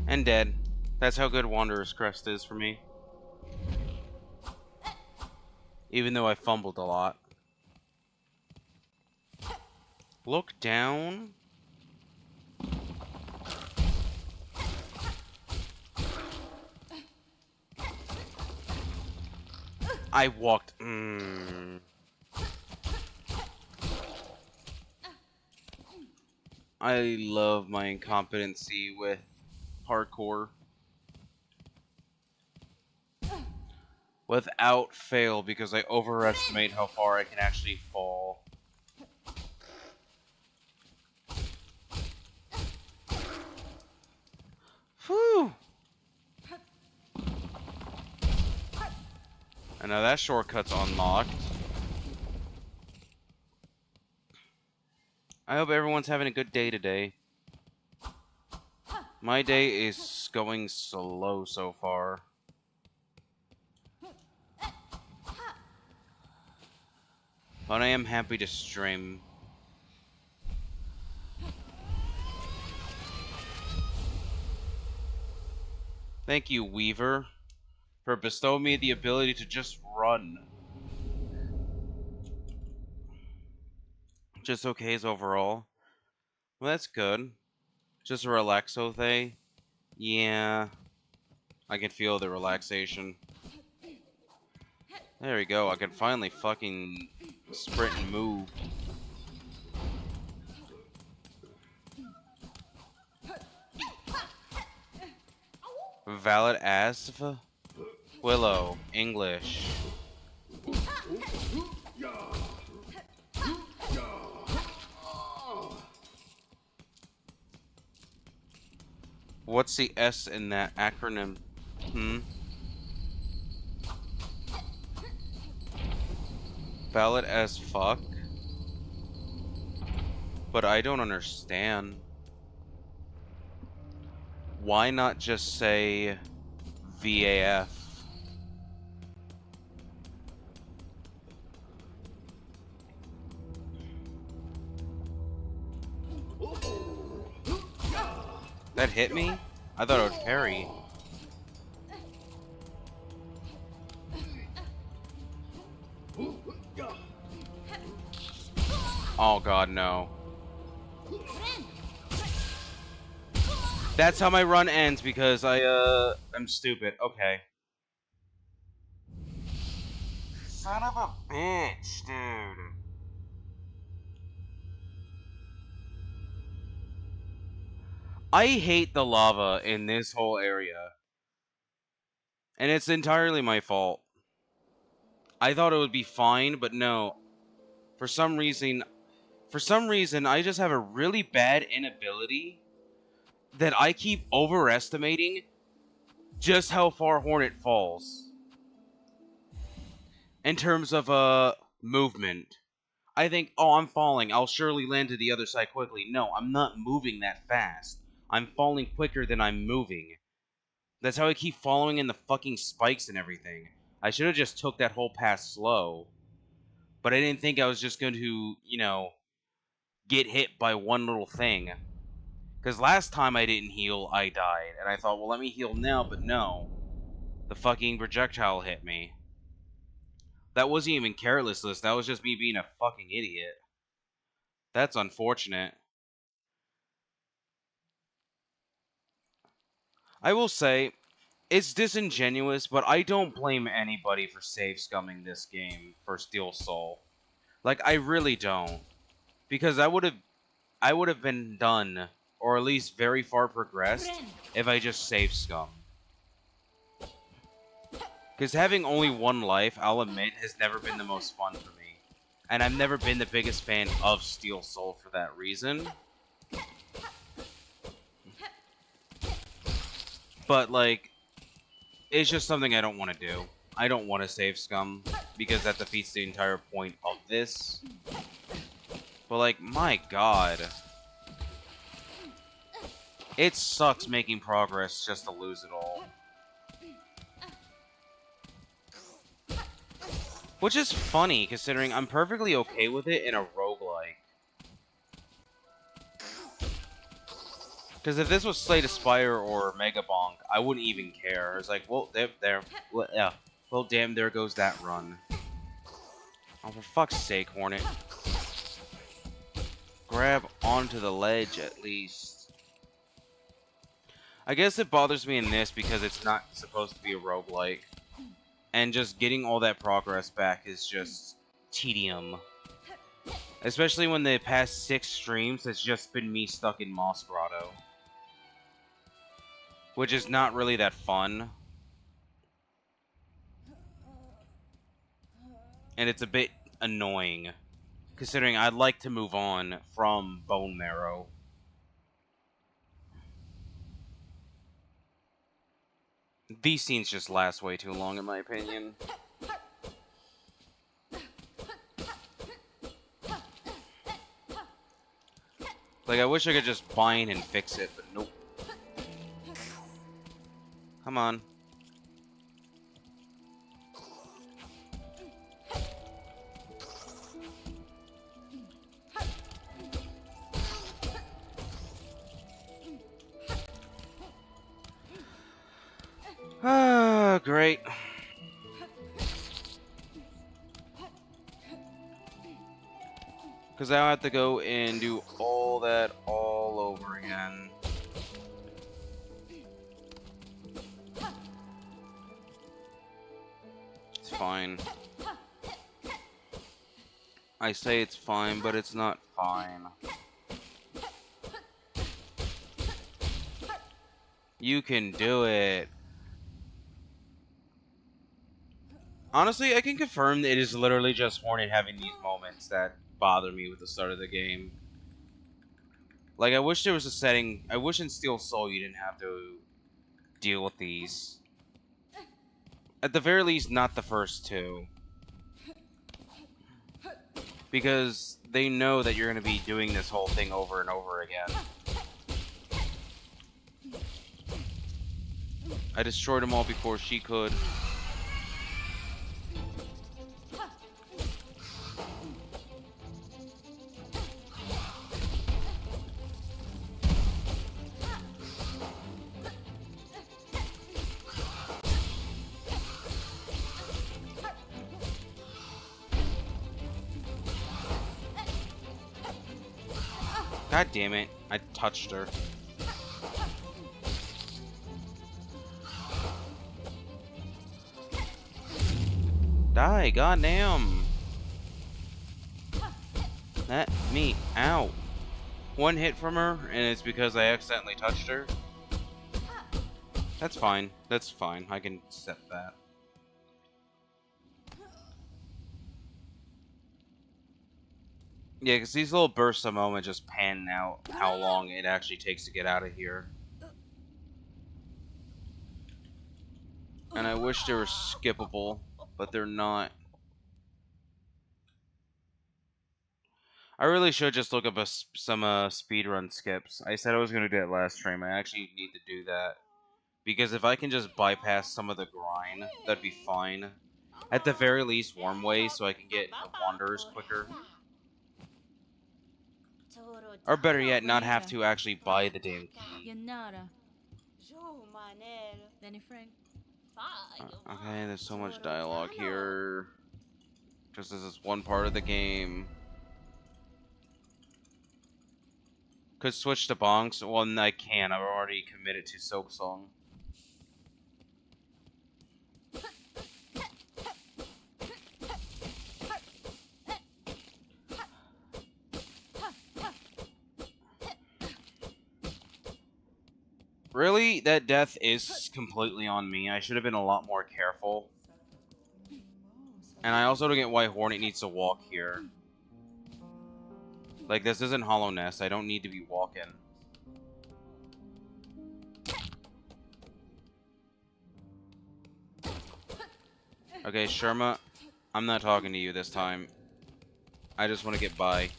And dead. That's how good Wanderer's Crest is for me. Even though I fumbled a lot. Look down. I walked. I love my incompetency with parkour. Without fail, because I overestimate how far I can actually fall. Whew! And now that shortcut's unlocked. I hope everyone's having a good day today. My day is going slow so far. But I am happy to stream. Thank you, Weaver, for bestowing me the ability to just run. Just okays overall. Well, that's good. Just a relaxo thing. Yeah. I can feel the relaxation. There we go. I can finally fucking sprint and move. Valid Asv? Willow. English. What's the S in that acronym? Valid as fuck? But I don't understand. Why not just say VAF? That hit me? I thought it would parry. Oh god, no. That's how my run ends because I'm stupid. Okay. Son of a bitch, dude. I hate the lava in this whole area. And it's entirely my fault. I thought it would be fine, but no. For some reason, I just have a really bad inability that I keep overestimating just how far Hornet falls. In terms of movement. I think, oh, I'm falling. I'll surely land to the other side quickly. No, I'm not moving that fast. I'm falling quicker than I'm moving. That's how I keep following in the fucking spikes and everything. I should have just took that whole pass slow. But I didn't think I was just going to, you know, get hit by one little thing. Because last time I didn't heal, I died. And I thought, well, let me heal now, but no. The fucking projectile hit me. That wasn't even carelessness, that was just me being a fucking idiot. That's unfortunate. I will say, it's disingenuous, but I don't blame anybody for save scumming this game for Steelsoul. Like, I really don't. Because I would have been done, or at least very far progressed, if I just save scum. Because having only one life, I'll admit, has never been the most fun for me. And I've never been the biggest fan of Steelsoul for that reason. But, like, it's just something I don't want to do. I don't want to save scum, because that defeats the entire point of this. But, like, my god. It sucks making progress just to lose it all. Which is funny, considering I'm perfectly okay with it in a roguelike. Because if this was Slay the Spire or Mega Bonk, I wouldn't even care. It's like, well, yeah. Well, damn, there goes that run. Oh, for fuck's sake, Hornet. Grab onto the ledge, at least. I guess it bothers me in this because it's not supposed to be a roguelike. And just getting all that progress back is just tedium. Especially when the past 6 streams has just been me stuck in Moss Grotto. Which is not really that fun. And it's a bit annoying. Considering I'd like to move on from Bone Marrow. These scenes just last way too long in my opinion. Like, I wish I could just bind and fix it, but nope. Come on. Ah, great. Because I have to go and do all that all over again. It's fine. I say it's fine, but it's not fine. You can do it. Honestly, I can confirm that it is literally just Hornet having these moments that bother me with the start of the game. Like, I wish there was a setting... I wish in Steelsoul you didn't have to deal with these. At the very least, not the first two. Because they know that you're going to be doing this whole thing over and over again. I destroyed them all before she could. God damn it, I touched her. Die, goddamn. Let me out. One hit from her, and it's because I accidentally touched her. That's fine. That's fine. I can accept that. Yeah, because these little bursts of moment just pan out how long it actually takes to get out of here. And I wish they were skippable, but they're not. I really should just look up some speedrun skips. I said I was going to do that last stream. I actually need to do that. Because if I can just bypass some of the grind, that'd be fine. At the very least, warm way, so I can get the wanderers quicker. Or better yet, not have to actually buy the damn key. Okay, there's so much dialogue here. Just as this one part of the game. Could switch to bonks? Well, I can. I've already committed to Silksong. Really? That death is completely on me. I should have been a lot more careful. And I also don't get why Hornet needs to walk here. Like, this isn't Hollow Nest. I don't need to be walking. Okay, Sherma, I'm not talking to you this time. I just want to get by.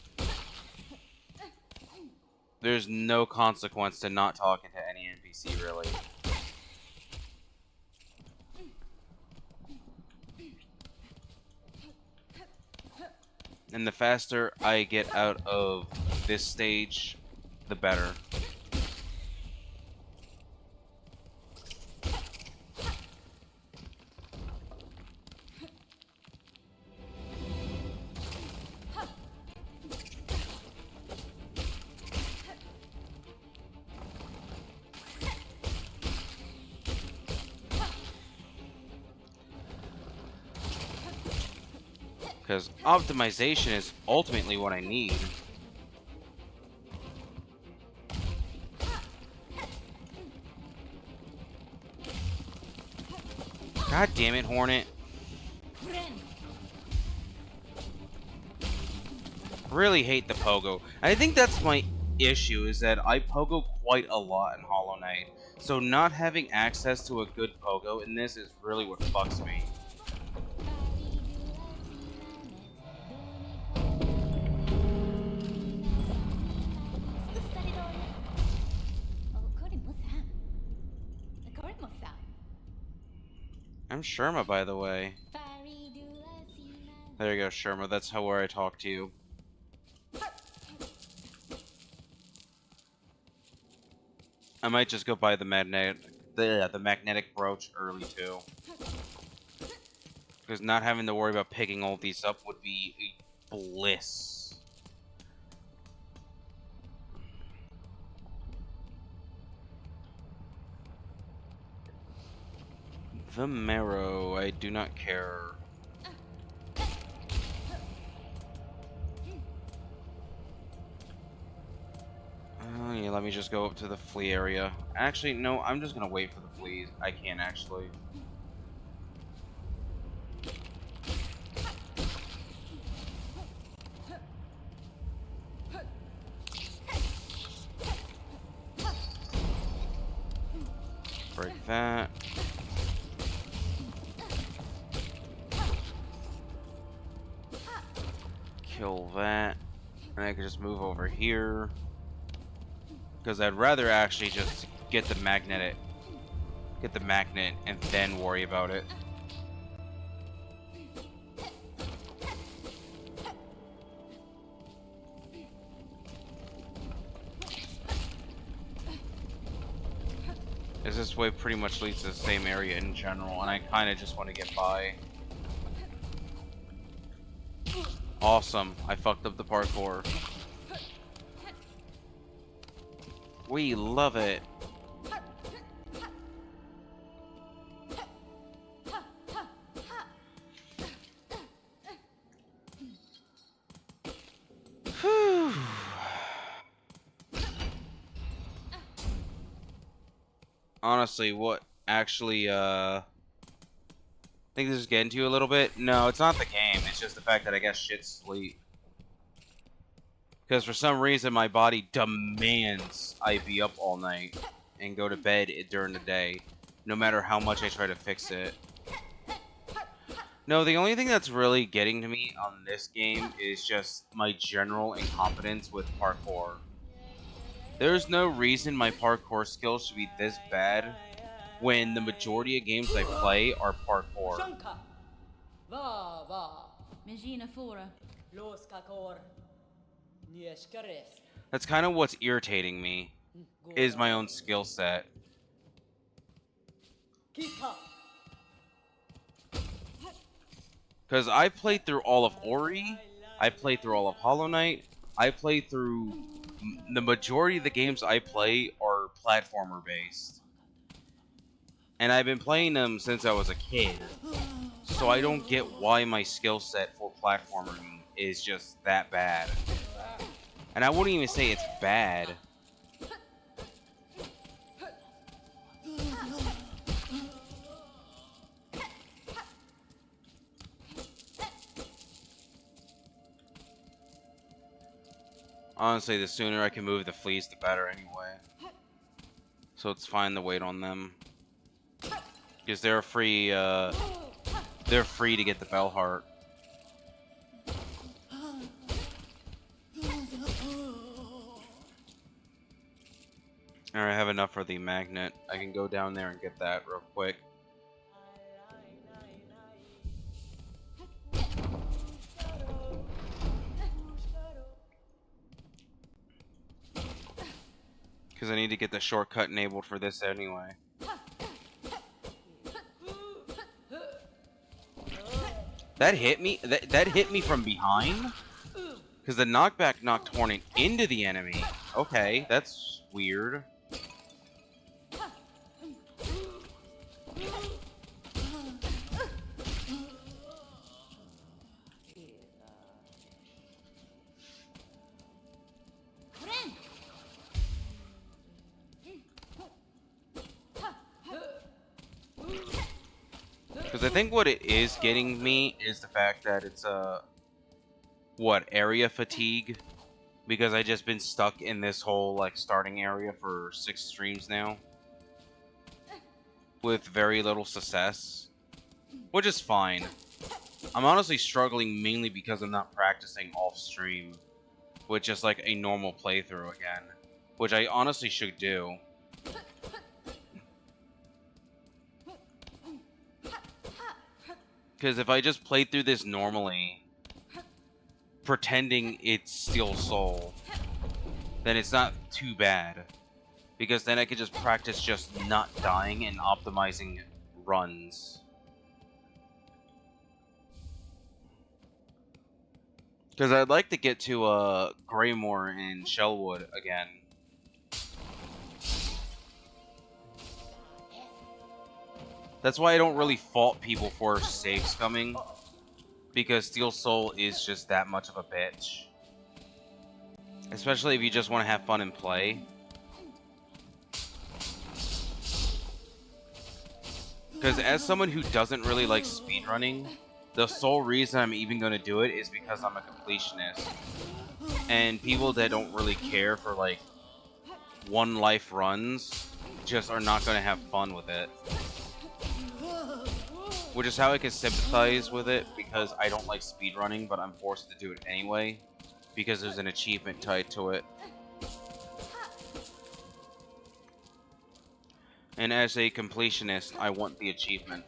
There's no consequence to not talking to any NPC, really. And the faster I get out of this stage, the better. Because optimization is ultimately what I need. God damn it, Hornet. Really hate the pogo. I think that's my issue, is that I pogo quite a lot in Hollow Knight. So not having access to a good pogo in this is really what fucks me. I'm Sherma, by the way. There you go, Sherma. That's where I talk to you. I might just go buy the magnetic brooch early too. Because not having to worry about picking all these up would be a bliss. The marrow, I do not care. Yeah, let me just go up to the flea area. Actually, no, I'm just gonna wait for the fleas. I can't actually. Break that. Kill that. And I can just move over here. Because I'd rather actually just get the magnet and then worry about it. As this way pretty much leads to the same area in general, and I kind of just want to get by. Awesome. I fucked up the parkour. We love it. Whew. Honestly, what actually, I think this is getting to you a little bit. No, it's not the game. It's just the fact that I guess shit's sleep. Because for some reason, my body demands I be up all night and go to bed during the day, no matter how much I try to fix it. No, the only thing that's really getting to me on this game is just my general incompetence with parkour. There's no reason my parkour skills should be this bad when the majority of games I play are parkour. That's kind of what's irritating me, is my own skill set. Because I played through all of Ori, I played through all of Hollow Knight, I played through... The majority of the games I play are platformer based. And I've been playing them since I was a kid. So I don't get why my skill set for platforming is just that bad. And I wouldn't even say it's bad. Honestly, the sooner I can move the fleas, the better anyway. So it's fine to wait on them. Because they're free to get the bell heart. Alright, I have enough for the magnet. I can go down there and get that real quick. Because I need to get the shortcut enabled for this anyway. That hit me? That hit me from behind? Because the knockback knocked Hornet into the enemy. Okay, that's weird. Because I think what it is getting me is the fact that it's area fatigue, because I just been stuck in this whole like starting area for 6 streams now with very little success, which is fine. I'm honestly struggling mainly because I'm not practicing off stream with just like a normal playthrough again, which I honestly should do. Because if I just played through this normally, pretending it's Steelsoul, then it's not too bad. Because then I could just practice just not dying and optimizing runs. Because I'd like to get to Greymore and Shellwood again. That's why I don't really fault people for saves coming, because Steelsoul is just that much of a bitch. Especially if you just want to have fun and play. Because as someone who doesn't really like speedrunning, the sole reason I'm even going to do it is because I'm a completionist. And people that don't really care for like one life runs just are not going to have fun with it. Which is how I can sympathize with it, because I don't like speedrunning, but I'm forced to do it anyway, because there's an achievement tied to it. And as a completionist, I want the achievement.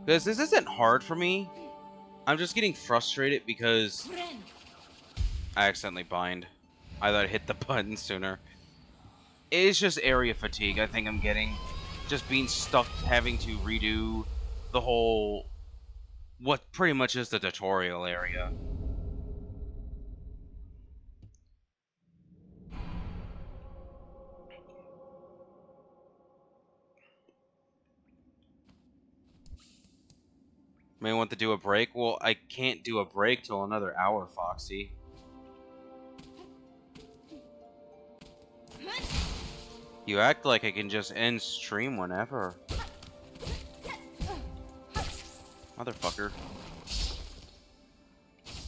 Because this isn't hard for me. I'm just getting frustrated because I accidentally bind. I thought I hit the button sooner. It's just area fatigue I think I'm getting. Just being stuck having to redo the whole... what pretty much is the tutorial area. May want to do a break? Well, I can't do a break till another hour, Foxy. You act like I can just end stream whenever. Motherfucker.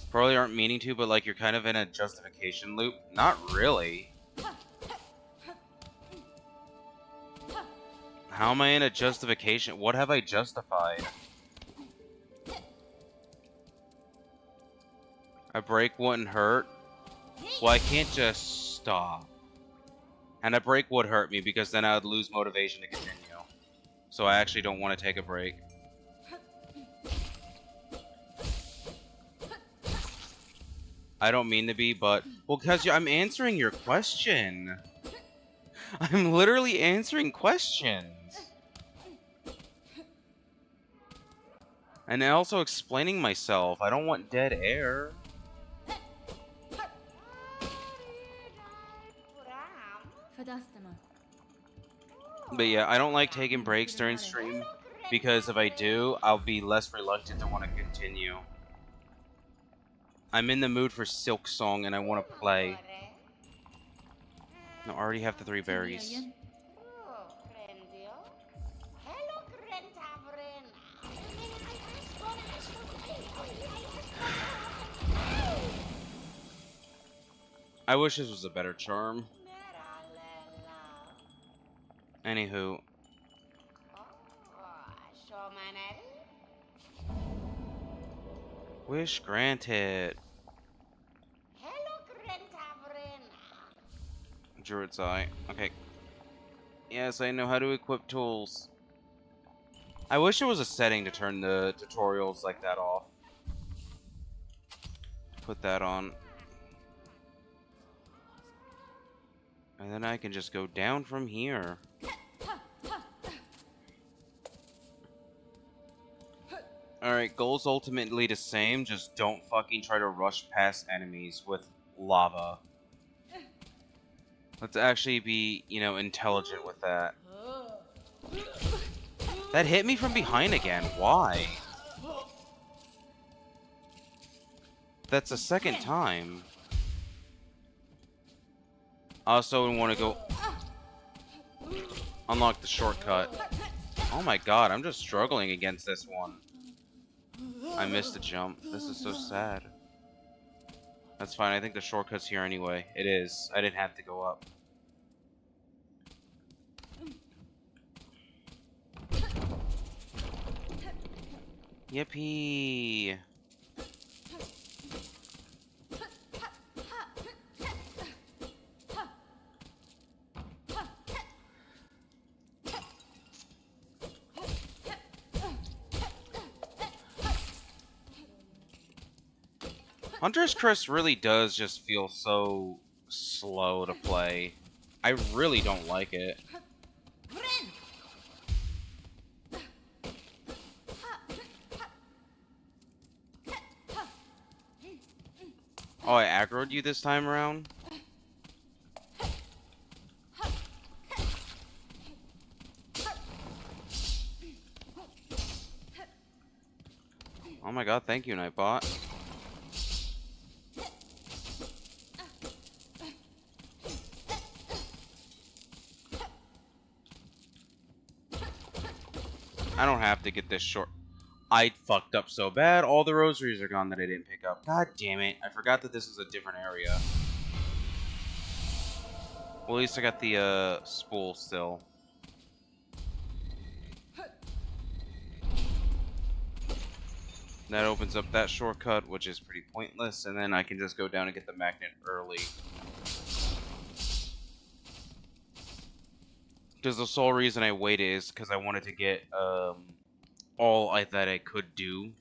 Probably aren't meaning to, but like you're kind of in a justification loop. Not really. How am I in a justification? What have I justified? A break wouldn't hurt? Well, I can't just stop. And a break would hurt me because then I would lose motivation to continue. So I actually don't want to take a break. I don't mean to be, but... well, because I'm answering your question. I'm literally answering questions. And also explaining myself. I don't want dead air. But yeah, I don't like taking breaks during stream, because if I do, I'll be less reluctant to want to continue. I'm in the mood for Silksong and I want to play. No, I already have the 3 berries. I wish this was a better charm. Anywho. Wish granted. Druid's Eye. Okay. Yes, I know how to equip tools. I wish there was a setting to turn the tutorials like that off. Put that on. And then I can just go down from here. Alright, goal's ultimately the same, just don't fucking try to rush past enemies with lava. Let's actually be, you know, intelligent with that. That hit me from behind again, why? That's the second time. Also, we want to go... unlock the shortcut. Oh my god, I'm just struggling against this one. I missed a jump. This is so sad. That's fine, I think the shortcut's here anyway. It is. I didn't have to go up. Yippee! Hunter's Crest really does just feel so slow to play. I really don't like it. Oh, I aggroed you this time around? Oh my god, thank you, Nightbot. I don't have to get this short. I fucked up so bad. All the rosaries are gone that I didn't pick up. God damn it. I forgot that this is a different area. Well, at least I got the spool still. That opens up that shortcut, which is pretty pointless, and then I can just go down and get the magnet early. Because the sole reason I waited is because I wanted to get all that I could do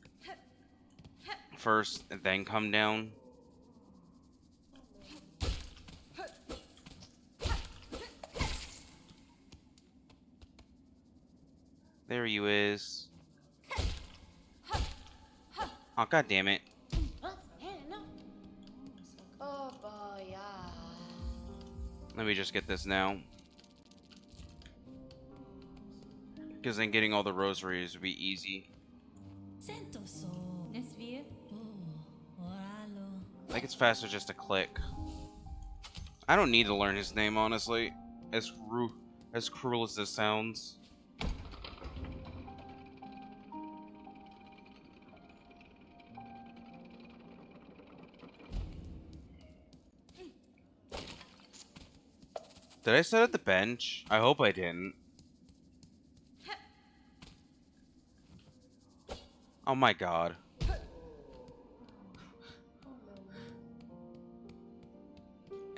first, and then come down. There you is. Oh, god damn it. Let me just get this now. Because then getting all the rosaries would be easy. I think it's faster just to click. I don't need to learn his name, honestly. As cruel as this sounds. Did I set at the bench? I hope I didn't. Oh my god.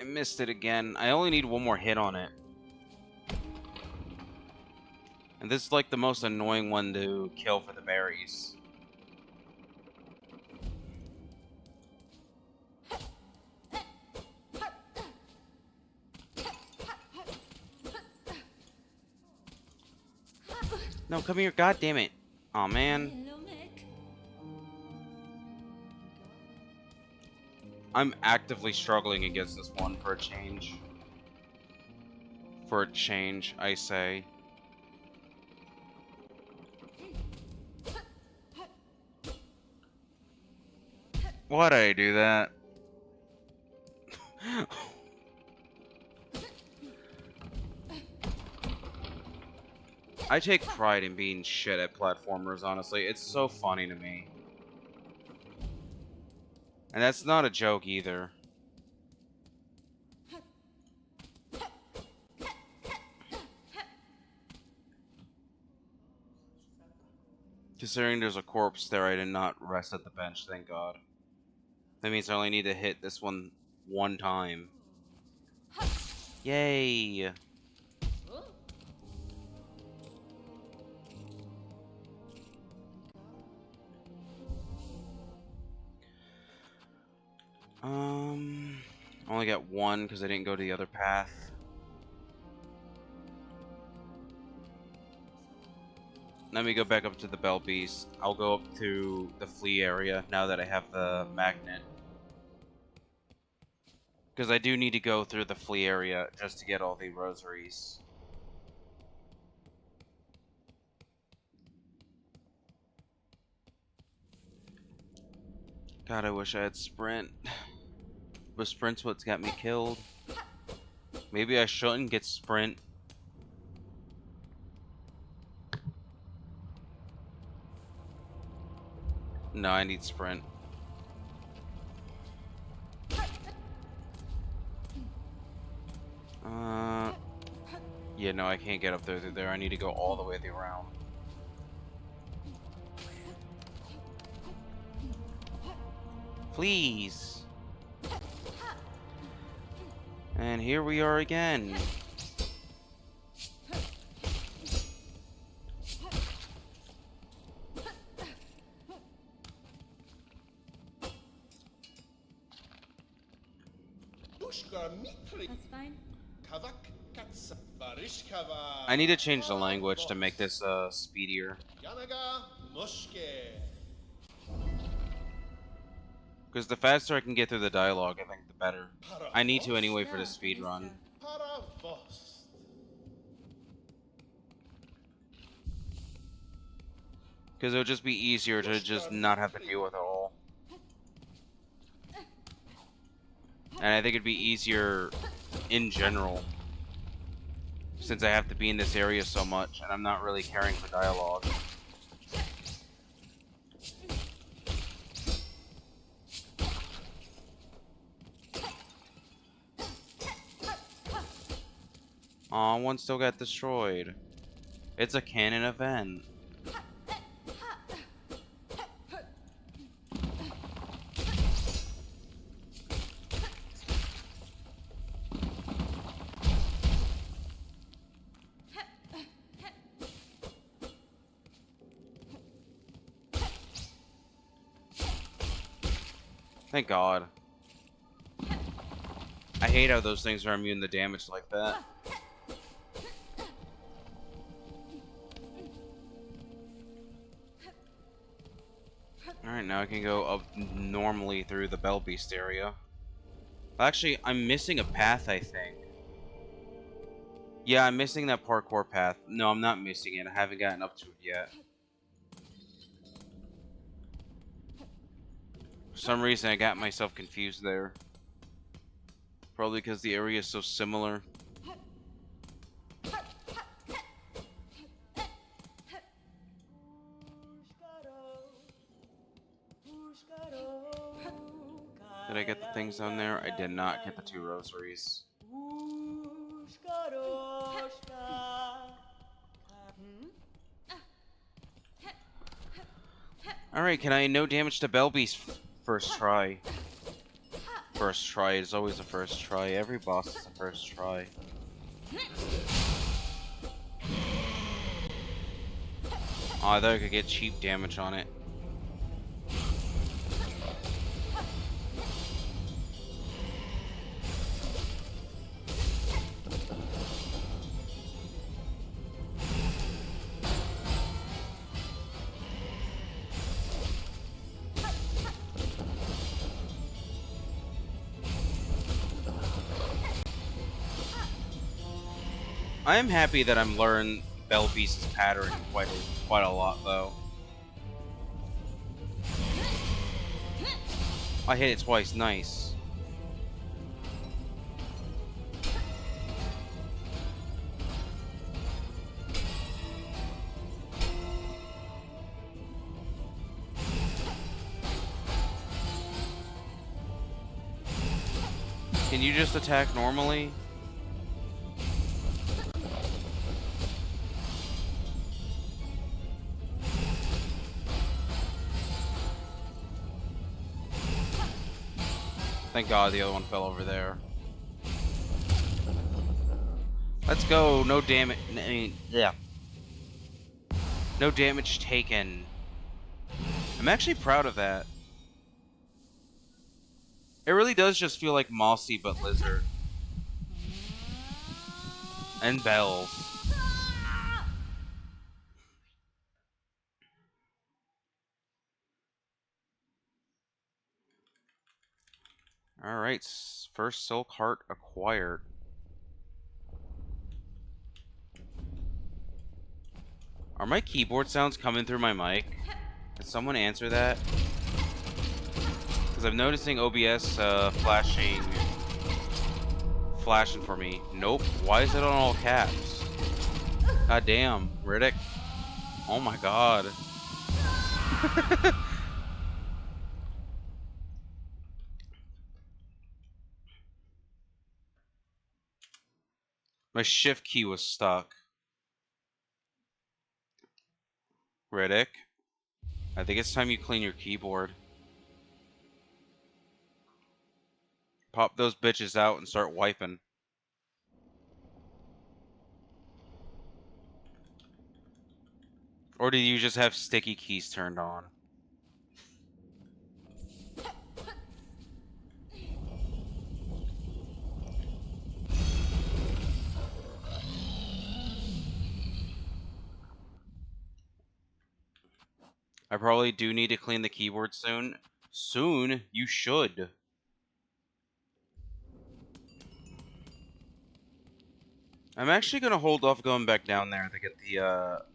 I missed it again. I only need one more hit on it. And this is like the most annoying one to kill for the berries. No, come here, god damn it. Aw, man. I'm actively struggling against this one for a change. For a change, I say. Why did I do that? I take pride in being shit at platformers, honestly. It's so funny to me. And that's not a joke either. Considering there's a corpse there, I did not rest at the bench, thank God. That means I only need to hit this one time. Yay! I only got one because I didn't go to the other path. Let me go back up to the Bell Beast. I'll go up to the flea area now that I have the magnet. Because I do need to go through the flea area just to get all the rosaries. God, I wish I had sprint. But sprint's what's got me killed. Maybe I shouldn't get sprint. No, I need sprint. Yeah, no, I can't get up there through there. I need to go all the way around. Please. And here we are again. That's fine. I need to change the language to make this speedier. Because the faster I can get through the dialogue, I think the better. I need to anyway for the speed run. Because it would just be easier to just not have to deal with it all. And I think it'd be easier in general. Since I have to be in this area so much, and I'm not really caring for dialogue. Aw, one still got destroyed. It's a canon event. Thank God. I hate how those things are immune to damage like that. Alright, now I can go up normally through the Bell Beast area. Actually, I'm missing a path, I think. Yeah, I'm missing that parkour path. No, I'm not missing it. I haven't gotten up to it yet. For some reason, I got myself confused there. Probably because the area is so similar. Did I get the things down there? I did not get the 2 rosaries. Alright, can I no damage to Bell Beast first try? First try is always a first try. Every boss is a first try. Oh, I thought I could get cheap damage on it. I am happy that I'm learning Bell Beast's pattern quite a lot, though. I hit it twice, nice. Can you just attack normally? Thank God the other one fell over there. Let's go. No damage. Yeah. No damage taken. I'm actually proud of that. It really does just feel like Mossy but Lizard. And Bells. Alright, first Silk Heart acquired. Are my keyboard sounds coming through my mic? Can someone answer that? Because I'm noticing OBS flashing for me. Nope. Why is it on all caps? God damn, Riddick. Oh my god. My shift key was stuck. Riddick, I think it's time you clean your keyboard. Pop those bitches out and start wiping. Or do you just have sticky keys turned on? I probably do need to clean the keyboard soon. Soon? You should. I'm actually gonna hold off going back down there to get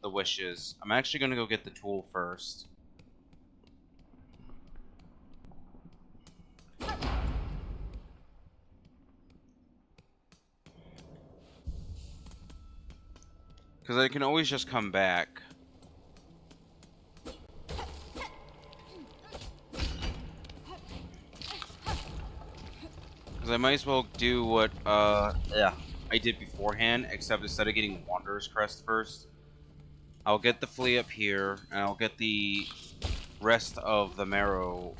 the wishes. I'm actually gonna go get the tool first. Because I can always just come back. Because I might as well do what, yeah. I did beforehand, except instead of getting Wanderer's Crest first, I'll get the flea up here, and I'll get the rest of the marrow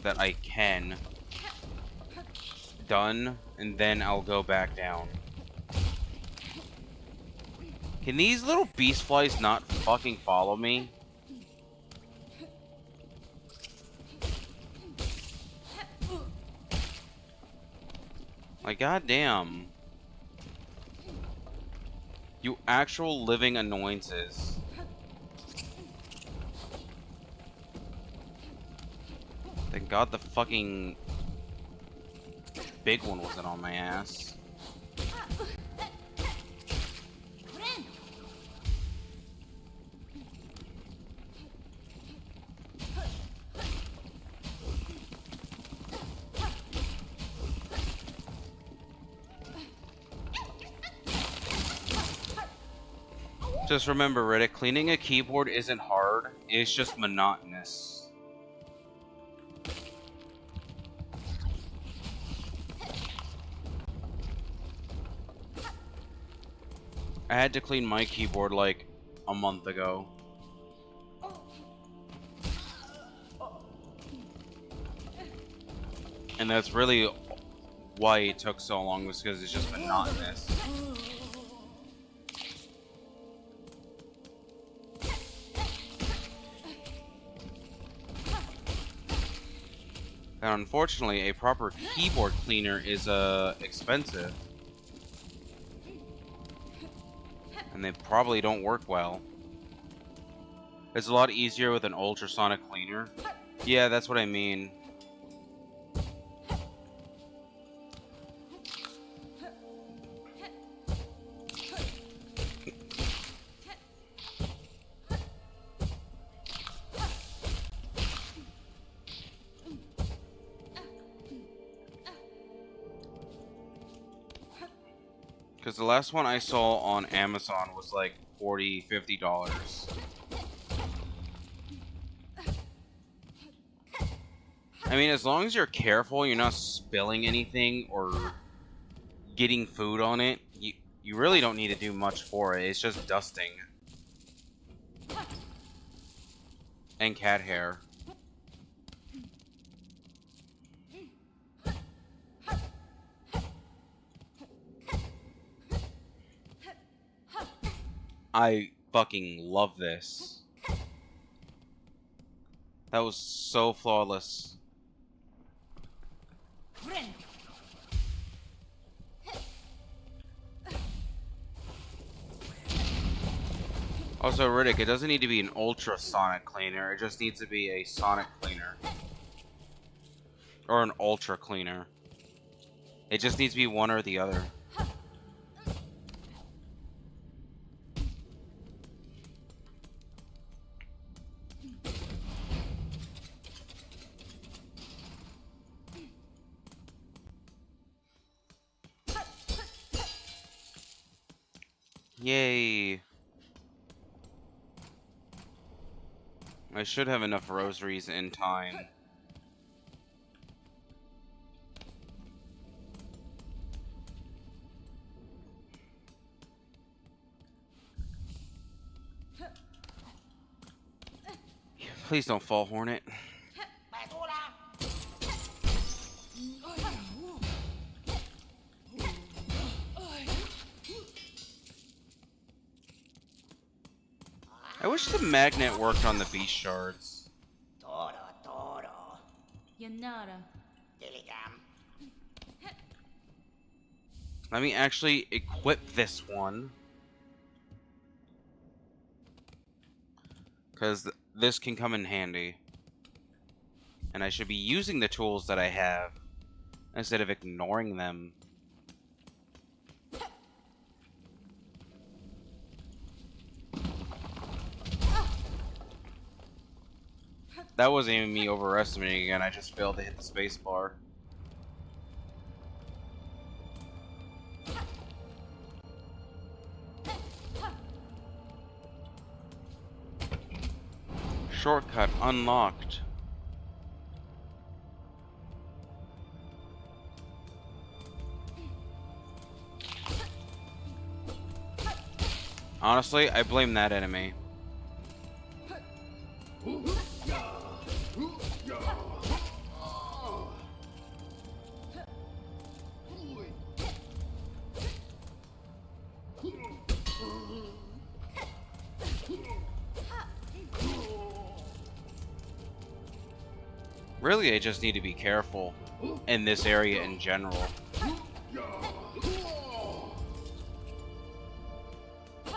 that I can done, and then I'll go back down. Can these little beast flies not fucking follow me? Like, goddamn. You actual living annoyances. Thank God the fucking big one wasn't on my ass. Just remember, Reddit, cleaning a keyboard isn't hard, it's just monotonous. I had to clean my keyboard like a month ago. And that's really why it took so long, was because it's just monotonous. And unfortunately, a proper keyboard cleaner is expensive. And they probably don't work well. It's a lot easier with an ultrasonic cleaner. Yeah, that's what I mean. Because the last one I saw on Amazon was like $40, $50. I mean, as long as you're careful, you're not spilling anything or getting food on it, you really don't need to do much for it. It's just dusting. And cat hair. I fucking love this. That was so flawless. Also, Riddick, it doesn't need to be an ultrasonic cleaner. It just needs to be a sonic cleaner. Or an ultra cleaner. It just needs to be one or the other. Yay. I should have enough rosaries in time. Please don't fall, Hornet. I wish the magnet worked on the beast shards. Let me actually equip this one. Because this can come in handy. And I should be using the tools that I have instead of ignoring them. That wasn't even me overestimating again, I just failed to hit the space bar. Shortcut unlocked. Honestly, I blame that enemy. Really, I just need to be careful in this area in general.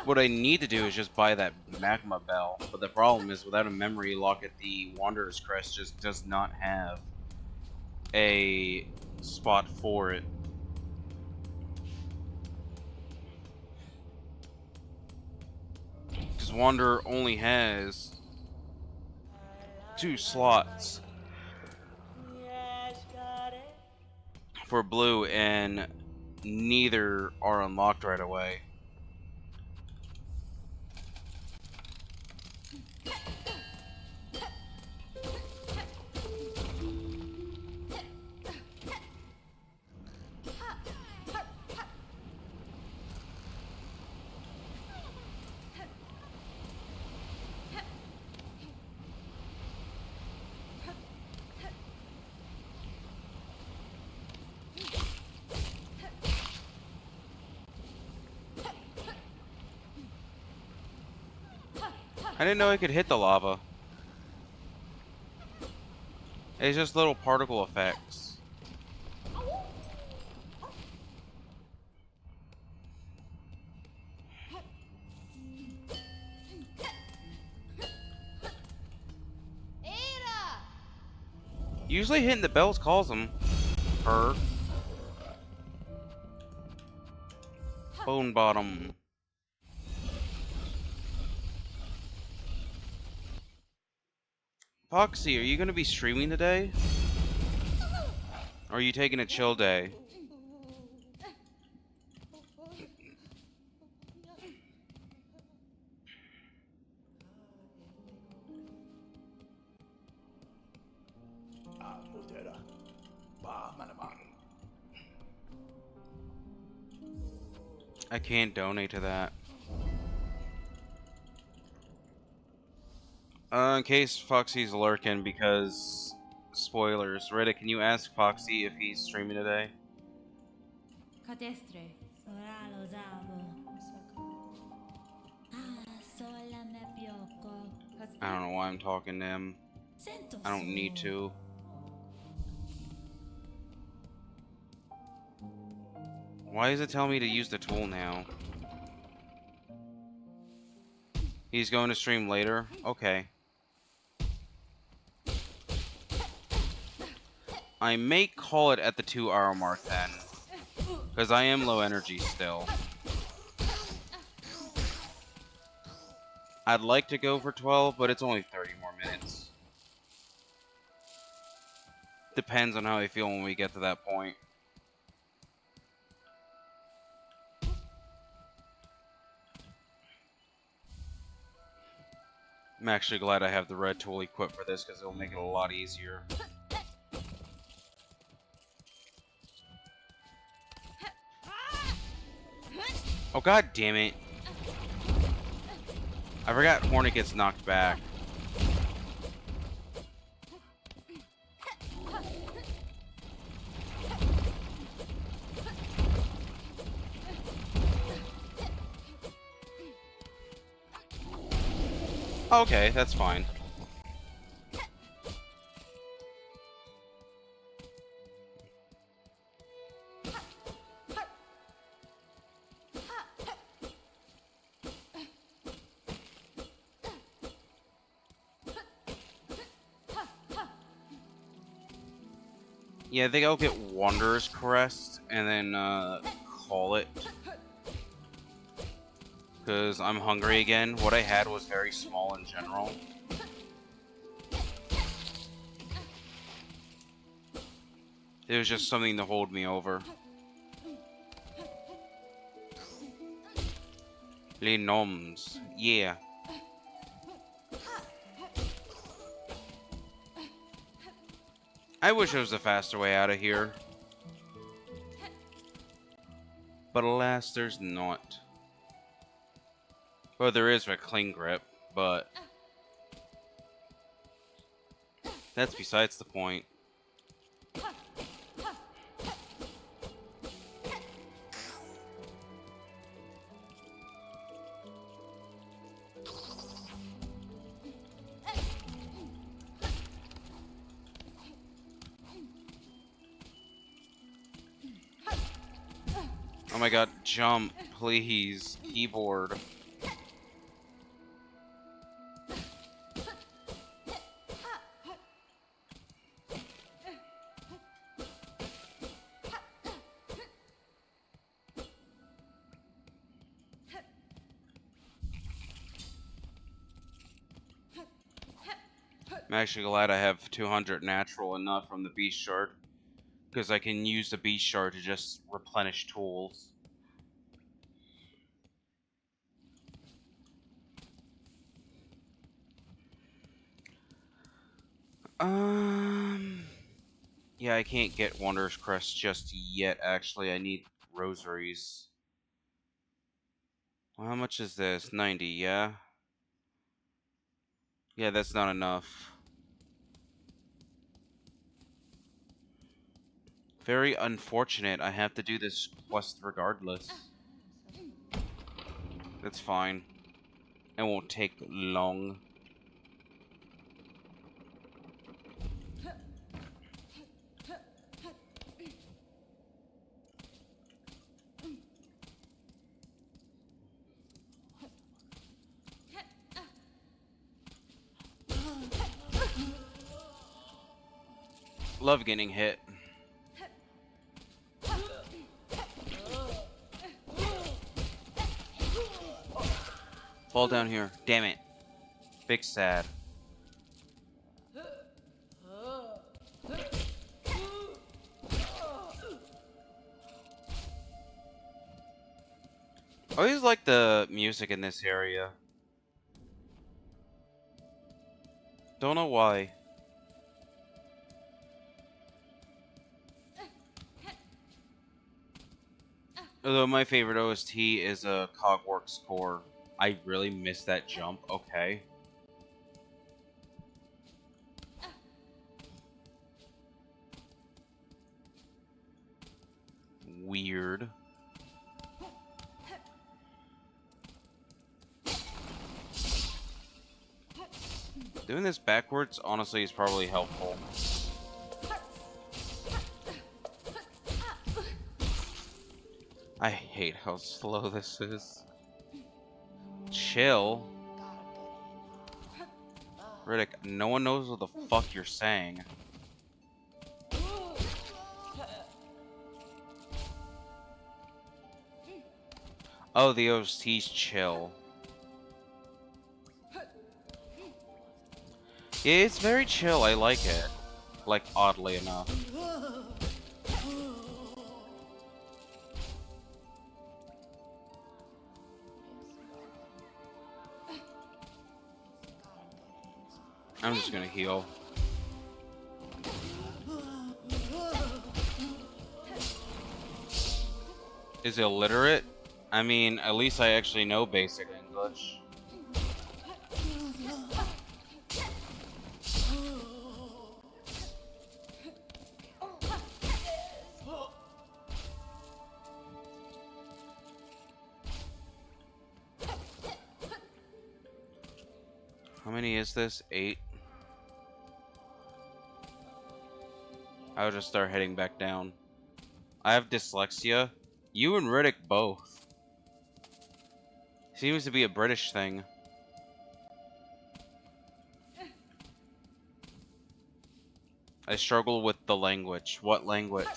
What I need to do is just buy that magma bell, but the problem is without a memory locket, the Wanderer's Crest just does not have a spot for it. Because Wanderer only has 2 slots for blue, and neither are unlocked right away. I didn't know I could hit the lava. It's just little particle effects. Usually hitting the bells calls them. Her. Bone bottom. Foxy, are you going to be streaming today? Or are you taking a chill day? I can't donate to that. In case Foxy's lurking, because spoilers. Reddit, can you ask Foxy if he's streaming today? I don't know why I'm talking to him. I don't need to. Why is it telling me to use the tool now? He's going to stream later? Okay. I may call it at the 2-hour mark then. Because I am low energy still. I'd like to go for 12, but it's only 30 more minutes. Depends on how I feel when we get to that point. I'm actually glad I have the red tool equipped for this because it'll make it a lot easier. Oh god damn it. I forgot Hornet gets knocked back. Okay, that's fine. Yeah, I think I'll get Wanderer's Crest and then call it. Because I'm hungry again. What I had was very small in general. It was just something to hold me over. Les Noms. Yeah. I wish there was a faster way out of here. But alas, there's not. Well, there is a clean grip, but that's besides the point. Oh my god, jump, please, keyboard. I'm actually glad I have 200 natural and not from the beast shard, because I can use the beast shard to just replenish tools. Yeah, I can't get Wanderer's Crest just yet, actually. I need rosaries. Well, how much is this? 90, yeah? Yeah, that's not enough. Very unfortunate. I have to do this quest regardless. That's fine. It won't take long. Love getting hit. Fall down here. Damn it. Big sad. I always like the music in this area. Don't know why. Although my favorite OST is a Cogworks score. I really miss that jump. Okay. Weird. Doing this backwards, honestly, is probably helpful. I hate how slow this is. Chill. Riddick, no one knows what the fuck you're saying. Oh, the OST's chill. Yeah, it's very chill. I like it. Like, oddly enough. I'm just gonna heal. Is it illiterate? I mean, at least I actually know basic English. How many is this? 8? I'll just start heading back down. I have dyslexia. You and Riddick both. Seems to be a British thing. I struggle with the language. What language?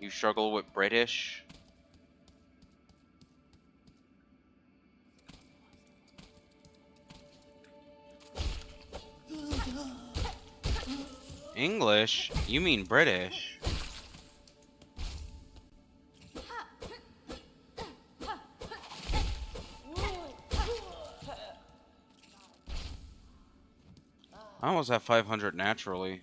You struggle with British? English? You mean British? I almost have 500 naturally.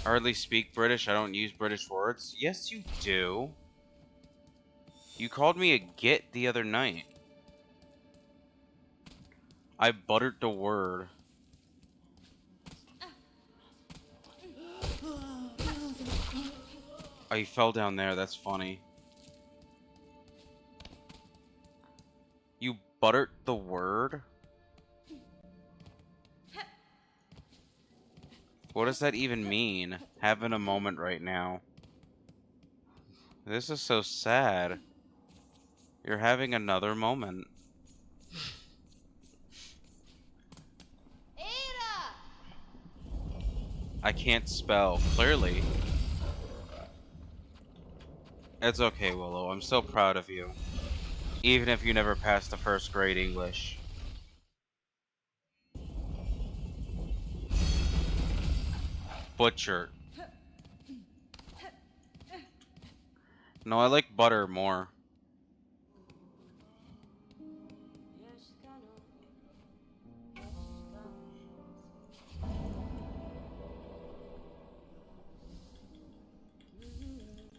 I hardly speak British. I don't use British words. Yes, you do. You called me a git the other night. I buttered the word. Oh, you fell down there. That's funny. You buttered the word? What does that even mean? Having a moment right now. This is so sad. You're having another moment. I can't spell, clearly. It's okay, Willow. I'm so proud of you. Even if you never passed the first grade English. Butcher. No, I like butter more.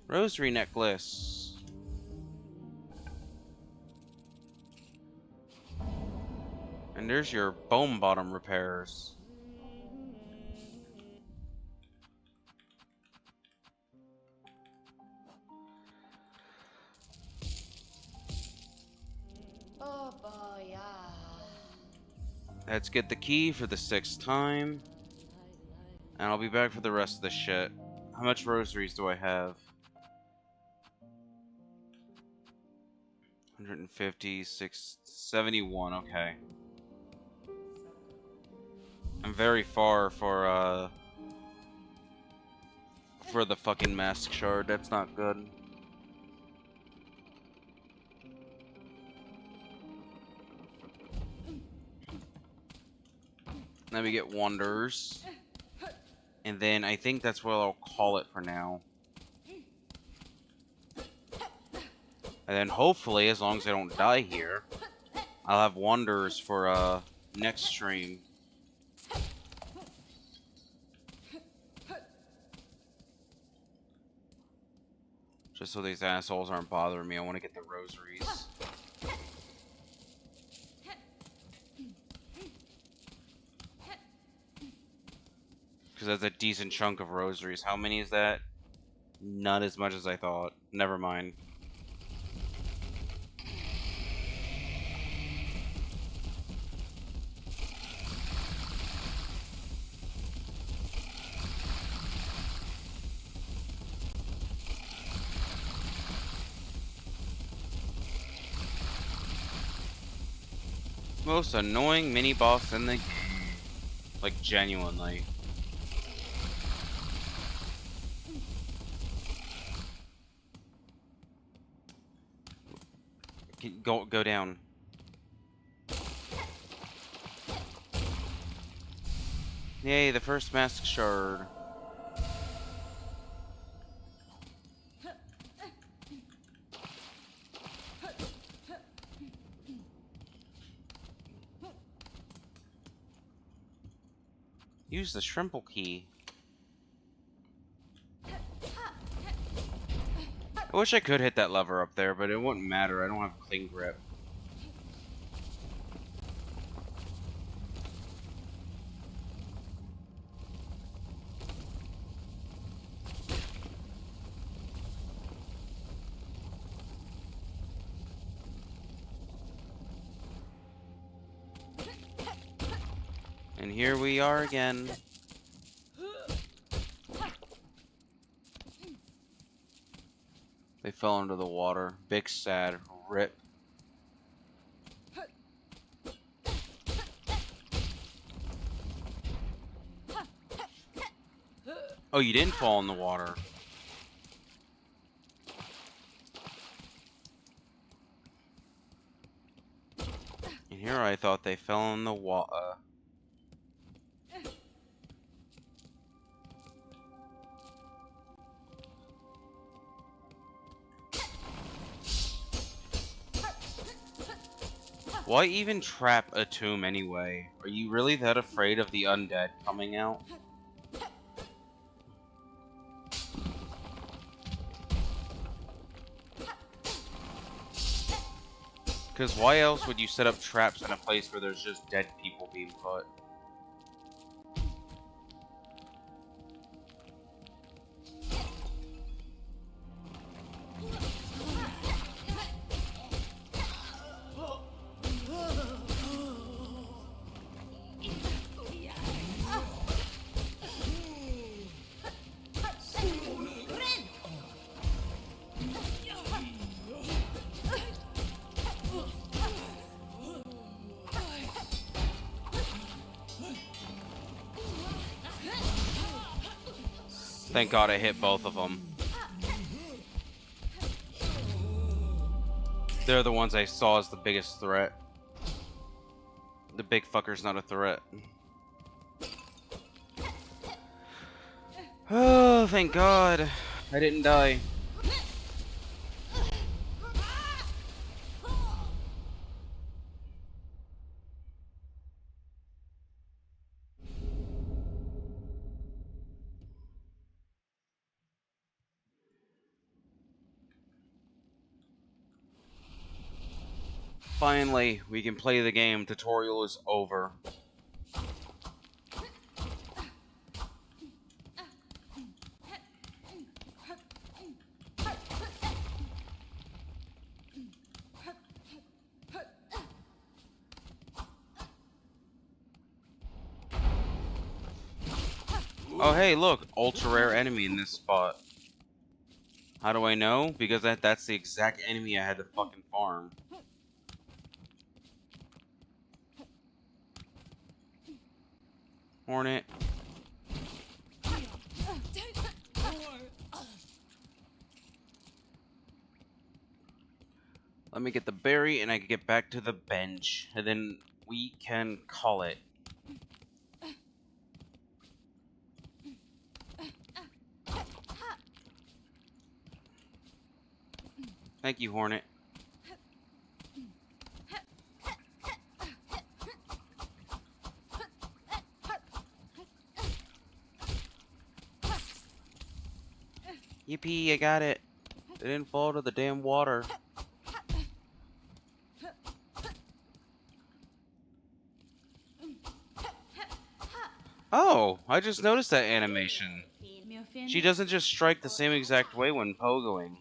Rosary necklace. And there's your bone bottom repairs. Oh boy, yeah. Let's get the key for the 6th time. And I'll be back for the rest of the shit. How much rosaries do I have? 150, 71, okay. I'm very far for the fucking mask shard. That's not good. Let me get wonders. And then I think that's what I'll call it for now. And then hopefully, as long as I don't die here, I'll have wonders for next stream. Just so these assholes aren't bothering me, I want to get the rosaries. Because that's a decent chunk of rosaries. How many is that? Not as much as I thought. Never mind. Most annoying mini boss in the game. Like, genuinely. Go down. Yay, the first mask shard. Use the shrimple key. I wish I could hit that lever up there, but it wouldn't matter. I don't have clean grip. And here we are again. They fell into the water. Big sad. Rip. Oh, you didn't fall in the water. And here I thought they fell in the water. Why even trap a tomb anyway? Are you really that afraid of the undead coming out? Because why else would you set up traps in a place where there's just dead people being put? Thank God I hit both of them. They're the ones I saw as the biggest threat. The big fucker's not a threat. Oh, thank God. I didn't die. Finally, we can play the game. Tutorial is over. Oh, hey, look. Ultra rare enemy in this spot. How do I know? Because that's the exact enemy I had to fucking farm. Hornet. Let me get the berry and I can get back to the bench. And then we can call it. Thank you, Hornet. Yippee, I got it. It didn't fall to the damn water. Oh, I just noticed that animation. She doesn't just strike the same exact way when pogoing.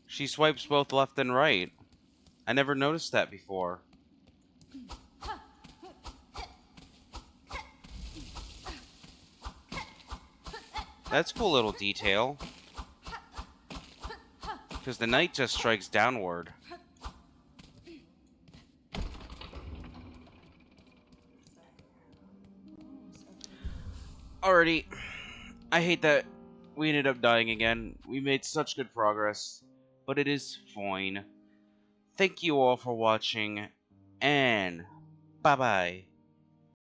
She swipes both left and right. I never noticed that before. That's a cool little detail. Because the knight just strikes downward. Alrighty. I hate that we ended up dying again. We made such good progress. But it is fine. Thank you all for watching. And bye-bye.